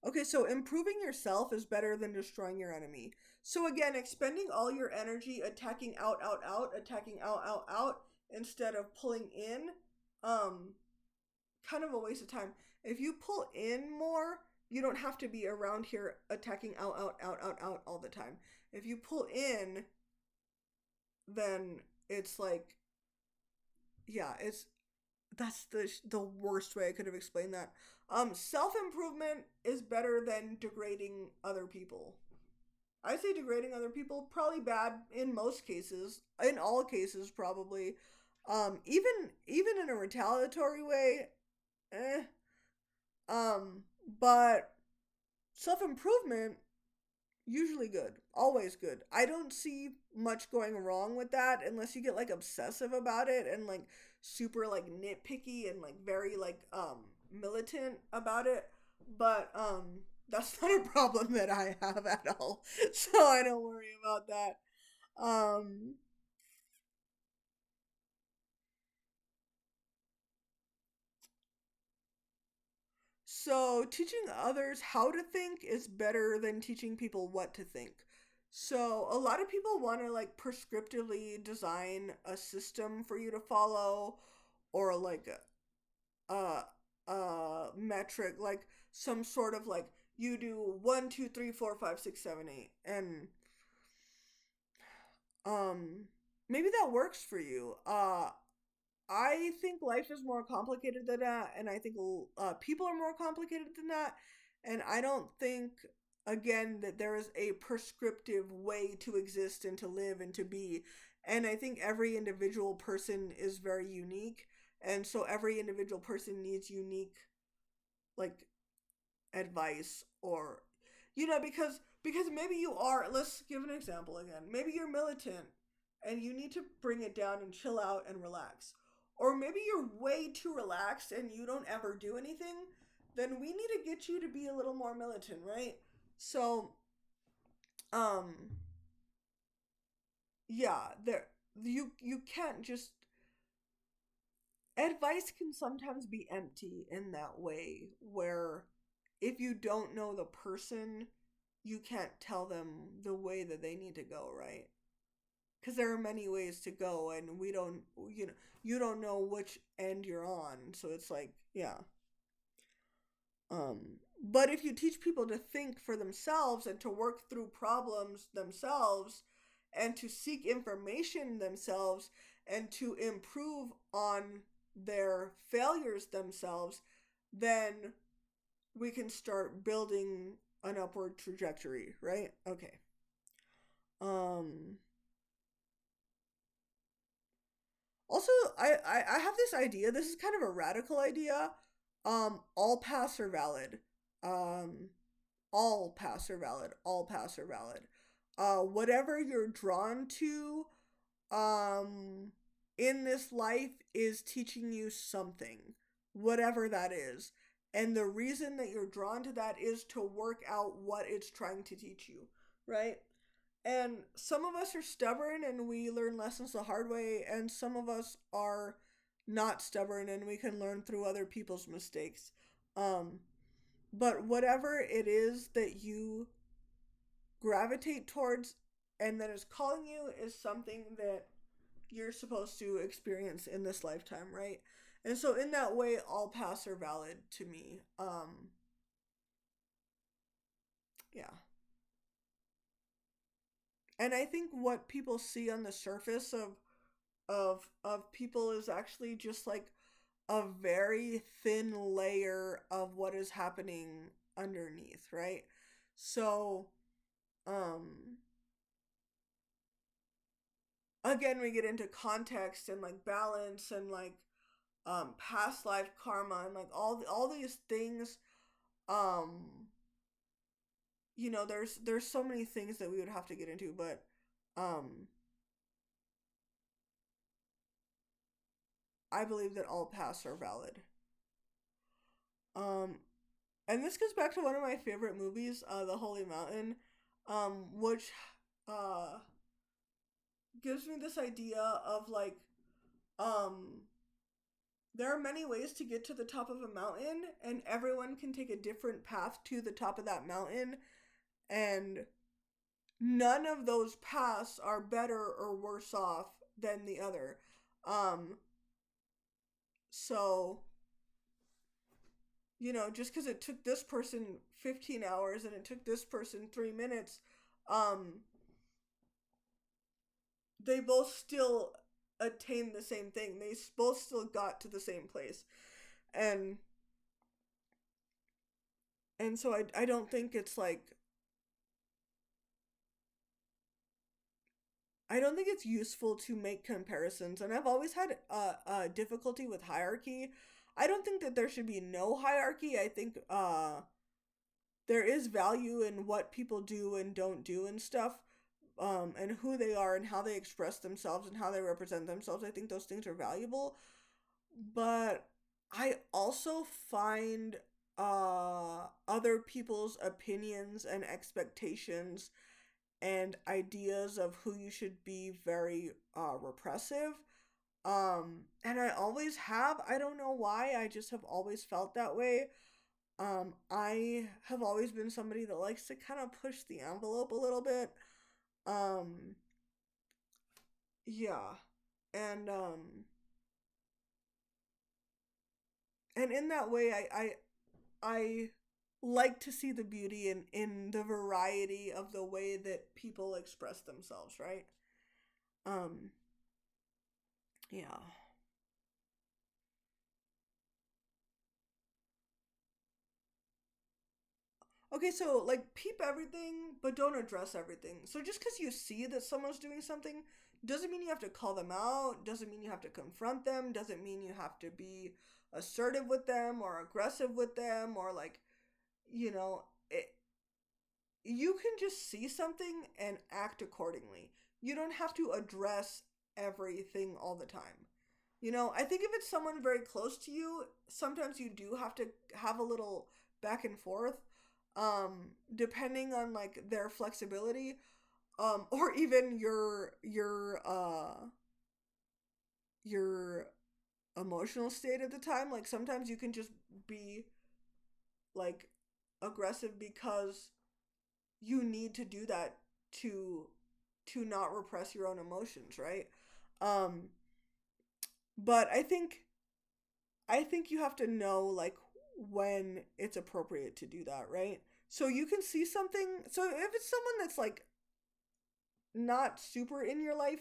Okay, so improving yourself is better than destroying your enemy. So again, expending all your energy attacking out, out, out, attacking out, out, out, instead of pulling in, um, kind of a waste of time. If you pull in more, you don't have to be around here attacking out, out, out, out, out all the time. If you pull in, then it's like, yeah, it's that's the worst way I could have explained that. Self improvement is better than degrading other people. I say degrading other people probably bad in most cases, in all cases probably. Even in a retaliatory way, eh. But self improvement usually good, always good. I don't see much going wrong with that unless you get like obsessive about it and like super like nitpicky and like very like militant about it. But that's not a problem that I have at all. So I don't worry about that. Um So, teaching others how to think is better than teaching people what to think. So, a lot of people want to like prescriptively design a system for you to follow or like a metric, like some sort of like you do 1, 2, 3, 4, 5, 6, 7, 8, and um maybe that works for you. I think life is more complicated than that, and I think people are more complicated than that, and I don't think, again, that there is a prescriptive way to exist and to live and to be. And I think every individual person is very unique, and so every individual person needs unique, like, advice, or because maybe you are, let's give an example again, maybe you're militant and you need to bring it down and chill out and relax, or maybe you're way too relaxed and you don't ever do anything, then we need to get you to be a little more militant, right? So um yeah, there, you can't just, advice can sometimes be empty in that way, where if you don't know the person, you can't tell them the way that they need to go, right? Because there are many ways to go, and we don't, you don't know which end you're on. So it's like, yeah. But if you teach people to think for themselves and to work through problems themselves and to seek information themselves and to improve on their failures themselves, then we can start building an upward trajectory, right? Okay. Um Also, I have this idea. This is kind of a radical idea. All paths are valid. Um, all paths are valid. All paths are valid. Whatever you're drawn to, um, in this life is teaching you something, whatever that is. And the reason that you're drawn to that is to work out what it's trying to teach you, right? And some of us are stubborn and we learn lessons the hard way, and some of us are not stubborn and we can learn through other people's mistakes. Um, but whatever it is that you gravitate towards and that is calling you is something that you're supposed to experience in this lifetime, right? And so in that way, all paths are valid to me. Yeah. And I think what people see on the surface of people is actually just like a very thin layer of what is happening underneath, right? So, um again, we get into context and like balance and like past life karma and like all these things. um there's so many things that we would have to get into, but um I believe that all paths are valid. um and this goes back to one of my favorite movies, The Holy Mountain, which uh gives me this idea of like, um there are many ways to get to the top of a mountain, and everyone can take a different path to the top of that mountain, and none of those paths are better or worse off than the other. Um so just because it took this person 15 hours and it took this person 3 minutes, um they both still attained the same thing. They both still got to the same place. And so I don't think it's like, I don't think it's useful to make comparisons. And I've always had a difficulty with hierarchy. I don't think that there should be no hierarchy. I think there is value in what people do and don't do and stuff, and who they are and how they express themselves and how they represent themselves. I think those things are valuable. But I also find other people's opinions and expectations and ideas of who you should be very repressive. And I always have. I don't know why. I just have always felt that way. I have always been somebody that likes to kind of push the envelope a little bit. Um, yeah. And And in that way, I like to see the beauty in the variety of the way that people express themselves, right? Um, yeah. Okay, so like peep everything, but don't address everything. So just because you see that someone's doing something doesn't mean you have to call them out, doesn't mean you have to confront them, doesn't mean you have to be assertive with them or aggressive with them or like, you know, it, you can just see something and act accordingly. You don't have to address everything all the time. I think if it's someone very close to you, sometimes you do have to have a little back and forth, depending on like their flexibility, or even your emotional state at the time. Like sometimes you can just be like aggressive because you need to do that to not repress your own emotions, right? Um, but I think you have to know like when it's appropriate to do that, right? So you can see something. So if it's someone that's like not super in your life,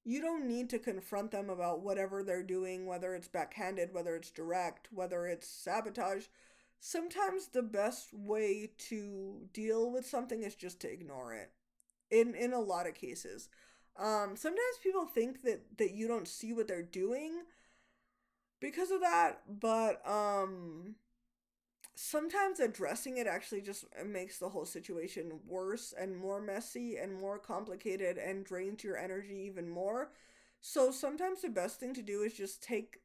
you don't need to confront them about whatever they're doing, whether it's backhanded, whether it's direct, whether it's sabotage. Sometimes the best way to deal with something is just to ignore it. In a lot of cases. Sometimes people think that you don't see what they're doing because of that, but sometimes addressing it actually just makes the whole situation worse and more messy and more complicated and drains your energy even more. So sometimes the best thing to do is just take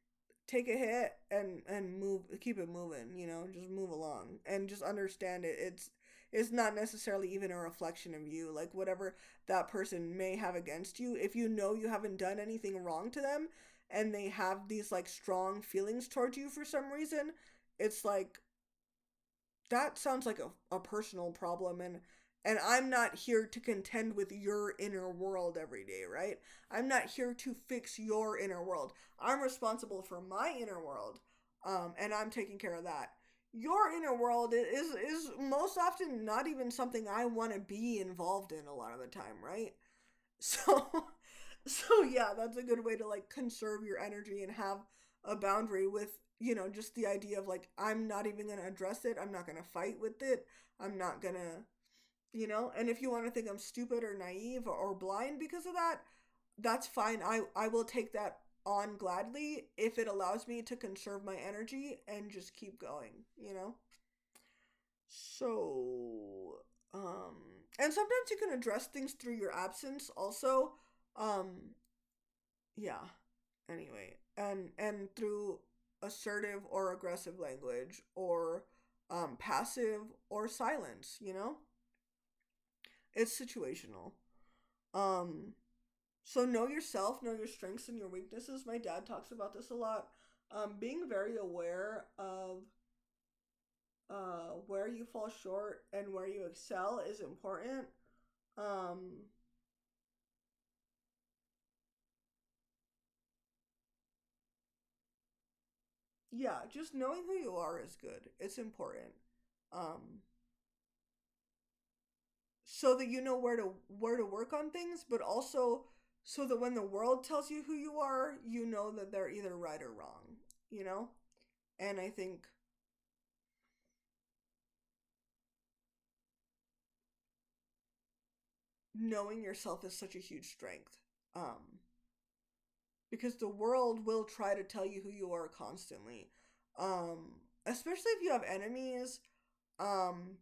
a hit and move, keep it moving, just move along and just understand it's not necessarily even a reflection of you. Like whatever that person may have against you, if you know you haven't done anything wrong to them and they have these like strong feelings towards you for some reason, it's like that sounds like a personal problem, and I'm not here to contend with your inner world every day, right? I'm not here to fix your inner world. I'm responsible for my inner world, and I'm taking care of that. Your inner world is most often not even something I want to be involved in a lot of the time, right? So so yeah, that's a good way to like conserve your energy and have a boundary with, just the idea of like I'm not even going to address it. I'm not going to fight with it. I'm not going to, and if you want to think I'm stupid or naive or blind because of that, that's fine. I will take that on gladly if it allows me to conserve my energy and just keep going, you know? So, um, and sometimes you can address things through your absence also. Um, yeah. Anyway, and through assertive or aggressive language or passive or silence, It's situational. Um, so know yourself, know your strengths and your weaknesses. My dad talks about this a lot. Being very aware of where you fall short and where you excel is important. Um, yeah, just knowing who you are is good. It's important. Um, so that you know where to work on things, but also so that when the world tells you who you are, you know that they're either right or wrong, you know? And I think knowing yourself is such a huge strength. Because the world will try to tell you who you are constantly. Especially if you have enemies, um,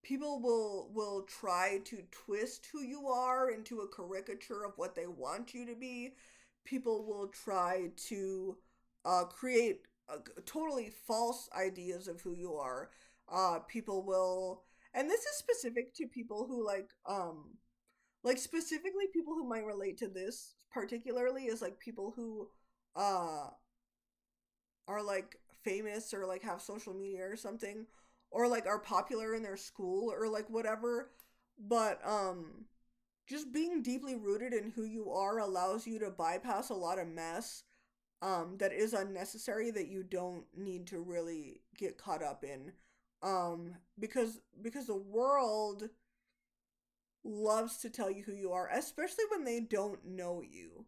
people will try to twist who you are into a caricature of what they want you to be. People will try to create totally false ideas of who you are. People will, and this is specific to people who like specifically people who might relate to this particularly is like people who uh are like famous or like have social media or something, or like are popular in their school or like whatever. But just being deeply rooted in who you are allows you to bypass a lot of mess, that is unnecessary, that you don't need to really get caught up in, because the world loves to tell you who you are, especially when they don't know you.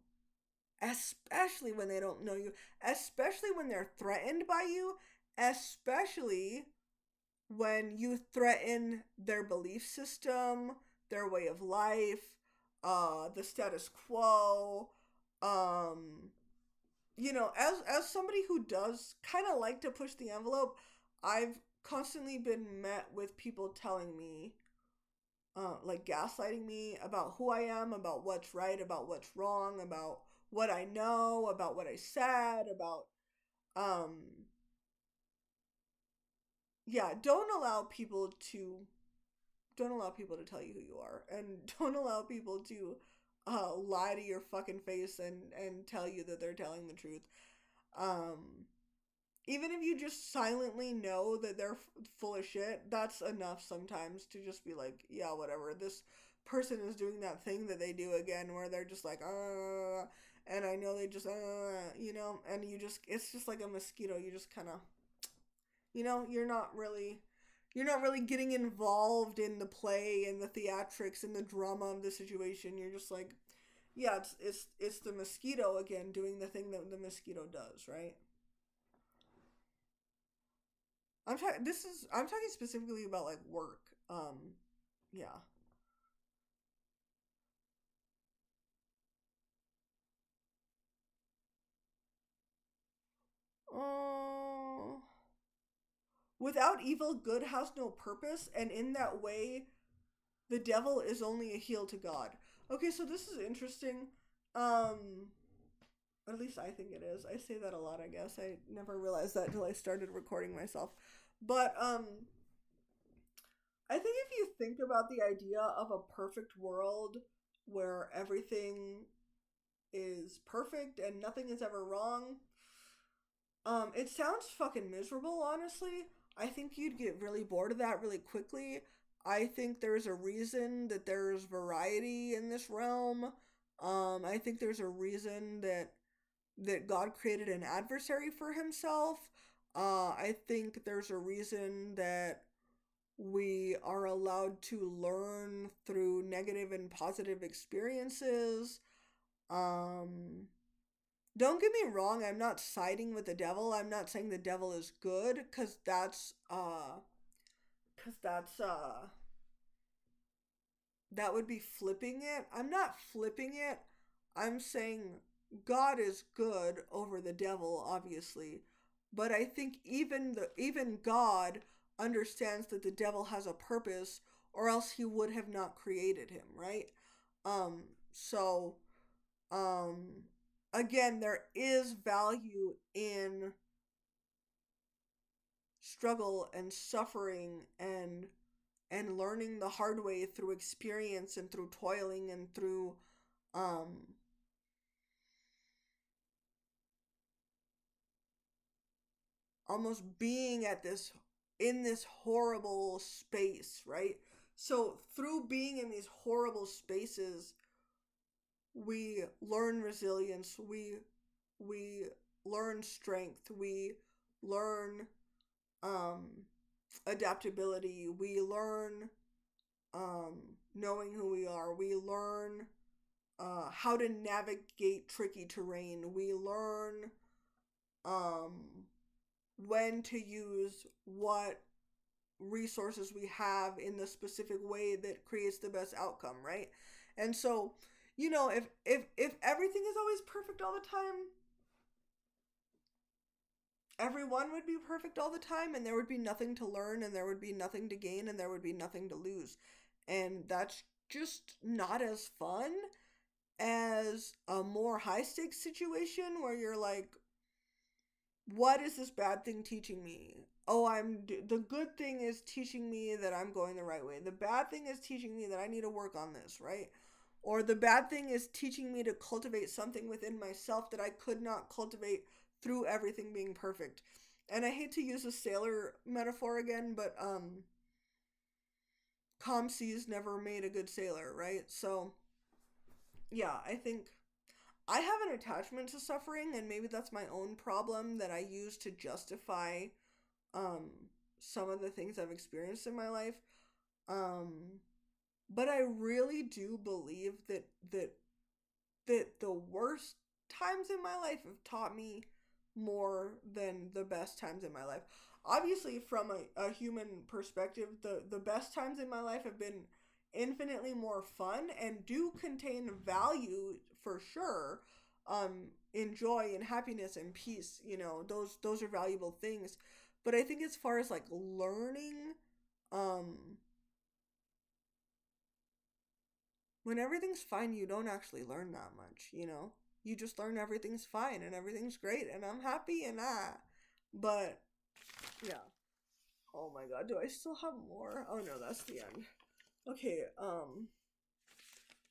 Especially when they don't know you, especially when they're threatened by you, especially when you threaten their belief system, their way of life, the status quo. Um, as somebody who does kind of like to push the envelope, I've constantly been met with people telling me, like gaslighting me about who I am, about what's right, about what's wrong, about what I know, about what I said, about um yeah, don't allow people to tell you who you are, and don't allow people to lie to your fucking face and tell you that they're telling the truth. Um Even if you just silently know that they're full of shit, that's enough sometimes to just be like, yeah, whatever. This person is doing that thing that they do again where they're just like, and I know they just, and it's just like a mosquito. You just kind of, you're not really getting involved in the play and the theatrics and the drama of the situation. You're just like, yeah, it's the mosquito again doing the thing that the mosquito does, right? I'm talking specifically about like work. Yeah. Oh, without evil, good has no purpose, and in that way, the devil is only a heel to God. Okay, so this is interesting. Um, at least I think it is. I say that a lot. I guess I never realized that until I started recording myself. But I think if you think about the idea of a perfect world where everything is perfect and nothing is ever wrong, it sounds fucking miserable, honestly. I think you'd get really bored of that really quickly. I think there's a reason that there's variety in this realm. I think there's a reason that God created an adversary for himself. I think there's a reason that we are allowed to learn through negative and positive experiences. Um, don't get me wrong, I'm not siding with the devil. I'm not saying the devil is good cuz that's that would be flipping it. I'm not flipping it. I'm saying God is good over the devil, obviously. But I think even God understands that the devil has a purpose, or else he would have not created him, right? Um so um again, there is value in struggle and suffering and learning the hard way through experience and through toiling and through um almost being at this in this horrible space, right? So through being in these horrible spaces, we learn resilience, we learn strength, we learn um adaptability, we learn um knowing who we are, we learn how to navigate tricky terrain, we learn um when to use what resources we have in the specific way that creates the best outcome, right? And so, if everything is always perfect all the time, everyone would be perfect all the time, and there would be nothing to learn, and there would be nothing to gain, and there would be nothing to lose. And that's just not as fun as a more high stakes situation where you're like, what is this bad thing teaching me? Oh, the good thing is teaching me that I'm going the right way. The bad thing is teaching me that I need to work on this, right? Or the bad thing is teaching me to cultivate something within myself that I could not cultivate through everything being perfect. And I hate to use a sailor metaphor again, but calm seas never made a good sailor, right? So, yeah, I have an attachment to suffering, and maybe that's my own problem that I use to justify um some of the things I've experienced in my life. Um but I really do believe that the worst times in my life have taught me more than the best times in my life. Obviously, from a human perspective, the best times in my life have been infinitely more fun and do contain value for sure. In joy and happiness and peace, those are valuable things. But I think as far as like learning, um, when everything's fine, you don't actually learn that much. You just learn everything's fine and everything's great and I'm happy and But yeah. Oh my god, do I still have more? Oh no, that's the end. Okay, oh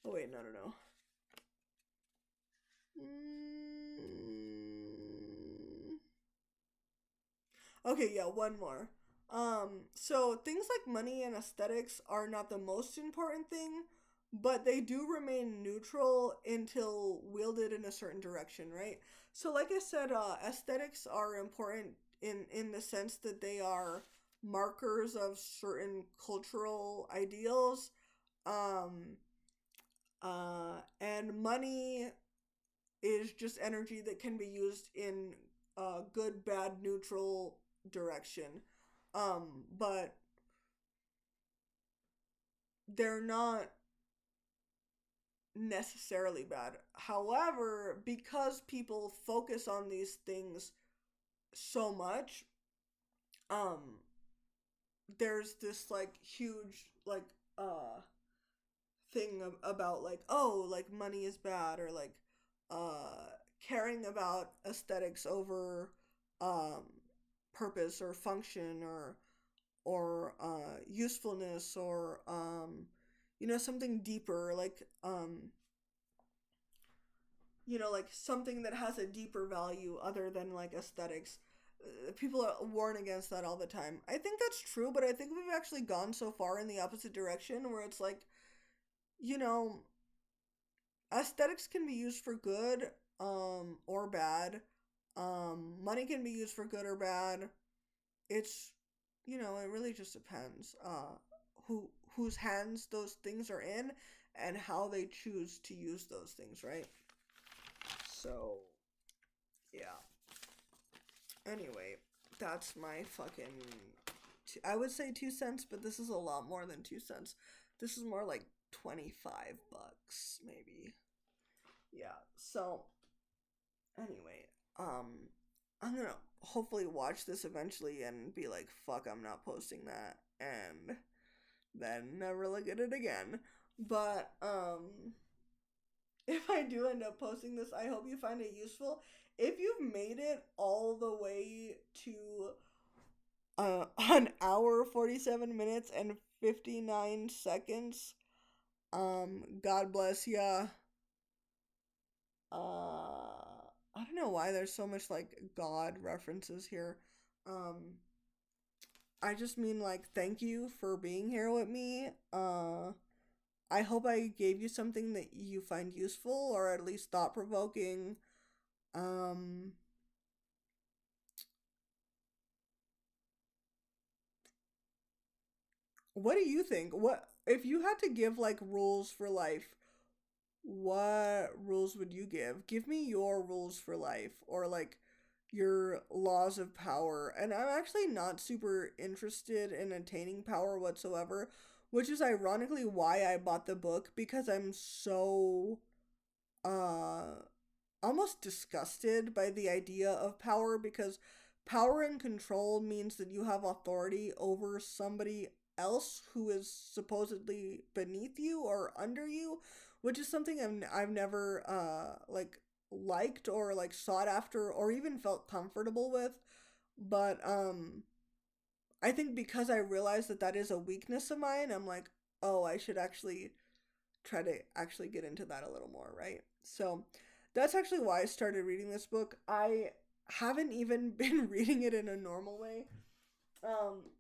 wait, no. Mm... Okay, yeah, one more. So things like money and aesthetics are not the most important thing, but they do remain neutral until wielded in a certain direction, right? So like I said, aesthetics are important in the sense that they are markers of certain cultural ideals. Um, and money is just energy that can be used in good, bad, neutral direction. But they're not necessarily bad. However, because people focus on these things so much, um, there's this like huge like thing about like, oh, like money is bad, or like caring about aesthetics over um purpose or function or usefulness or something deeper, like like something that has a deeper value other than like aesthetics. People are warn against that all the time. I think that's true, but I think we've actually gone so far in the opposite direction where it's like, you know aesthetics can be used for good or bad. Money can be used for good or bad. It's it really just depends whose hands those things are in and how they choose to use those things, right? So yeah, anyway, that's my fucking I would say 2 cents, but this is a lot more than 2 cents. This is more like $25 maybe. Yeah, so anyway, I'm gonna hopefully watch this eventually and be like, fuck, I'm not posting that, and then never look at it again. But if I do end up posting this, I hope you find it useful. If you've made it all the way to an hour, 47 minutes and 59 seconds, God bless ya. I don't know why there's so much like God references here. Um, I just mean like thank you for being here with me. I hope I gave you something that you find useful or at least thought provoking. Um, what do you think? What if you had to give like rules for life? What rules would you give? Give me your rules for life or like your laws of power. And I'm actually not super interested in attaining power whatsoever, which is ironically why I bought the book because I'm so uh almost disgusted by the idea of power because power and control means that you have authority over somebody else who is supposedly beneath you or under you, which is something I've never like liked or like sought after or even felt comfortable with. But I think because I realized that that is a weakness of mine, I'm like, oh, I should actually try to actually get into that a little more, right? So that's actually why I started reading this book. I haven't even been reading it in a normal way.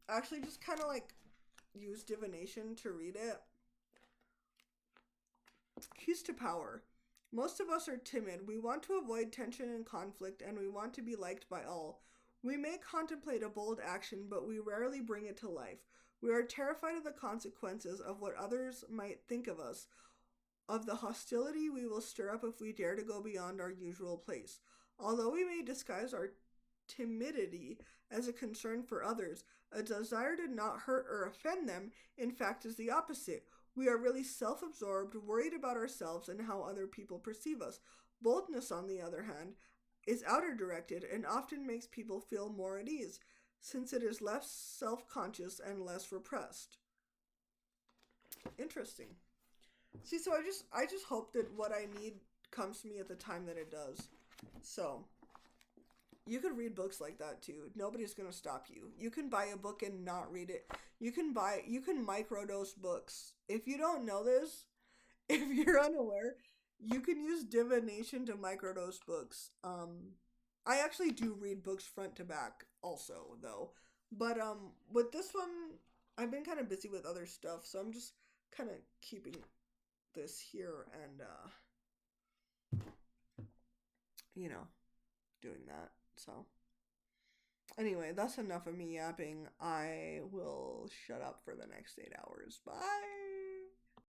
Actually just kind of like use divination to read it. Keys to Power. Most of us are timid. We want to avoid tension and conflict, and we want to be liked by all. We may contemplate a bold action, but we rarely bring it to life. We are terrified of the consequences of what others might think of us, of the hostility we will stir up if we dare to go beyond our usual place. Although we may disguise our timidity as a concern for others, a desire to not hurt or offend them, in fact, is the opposite. We are really self absorbed, worried about ourselves and how other people perceive us. Boldness, on the other hand, is outer directed and often makes people feel more at ease, since it is less self conscious and less repressed. Interesting. See, so I just hope that what I need comes to me at the time that it does. So you could read books like that too. Nobody's gonna stop you. You can buy a book and not read it. You can microdose books. If you don't know this, if you're unaware, you can use divination to microdose books. I actually do read books front to back also though. But with this one I've been kind of busy with other stuff, so I'm just kind of keeping this here and you know, doing that. So anyway, that's enough of me yapping. I will shut up for the next 8 hours. Bye.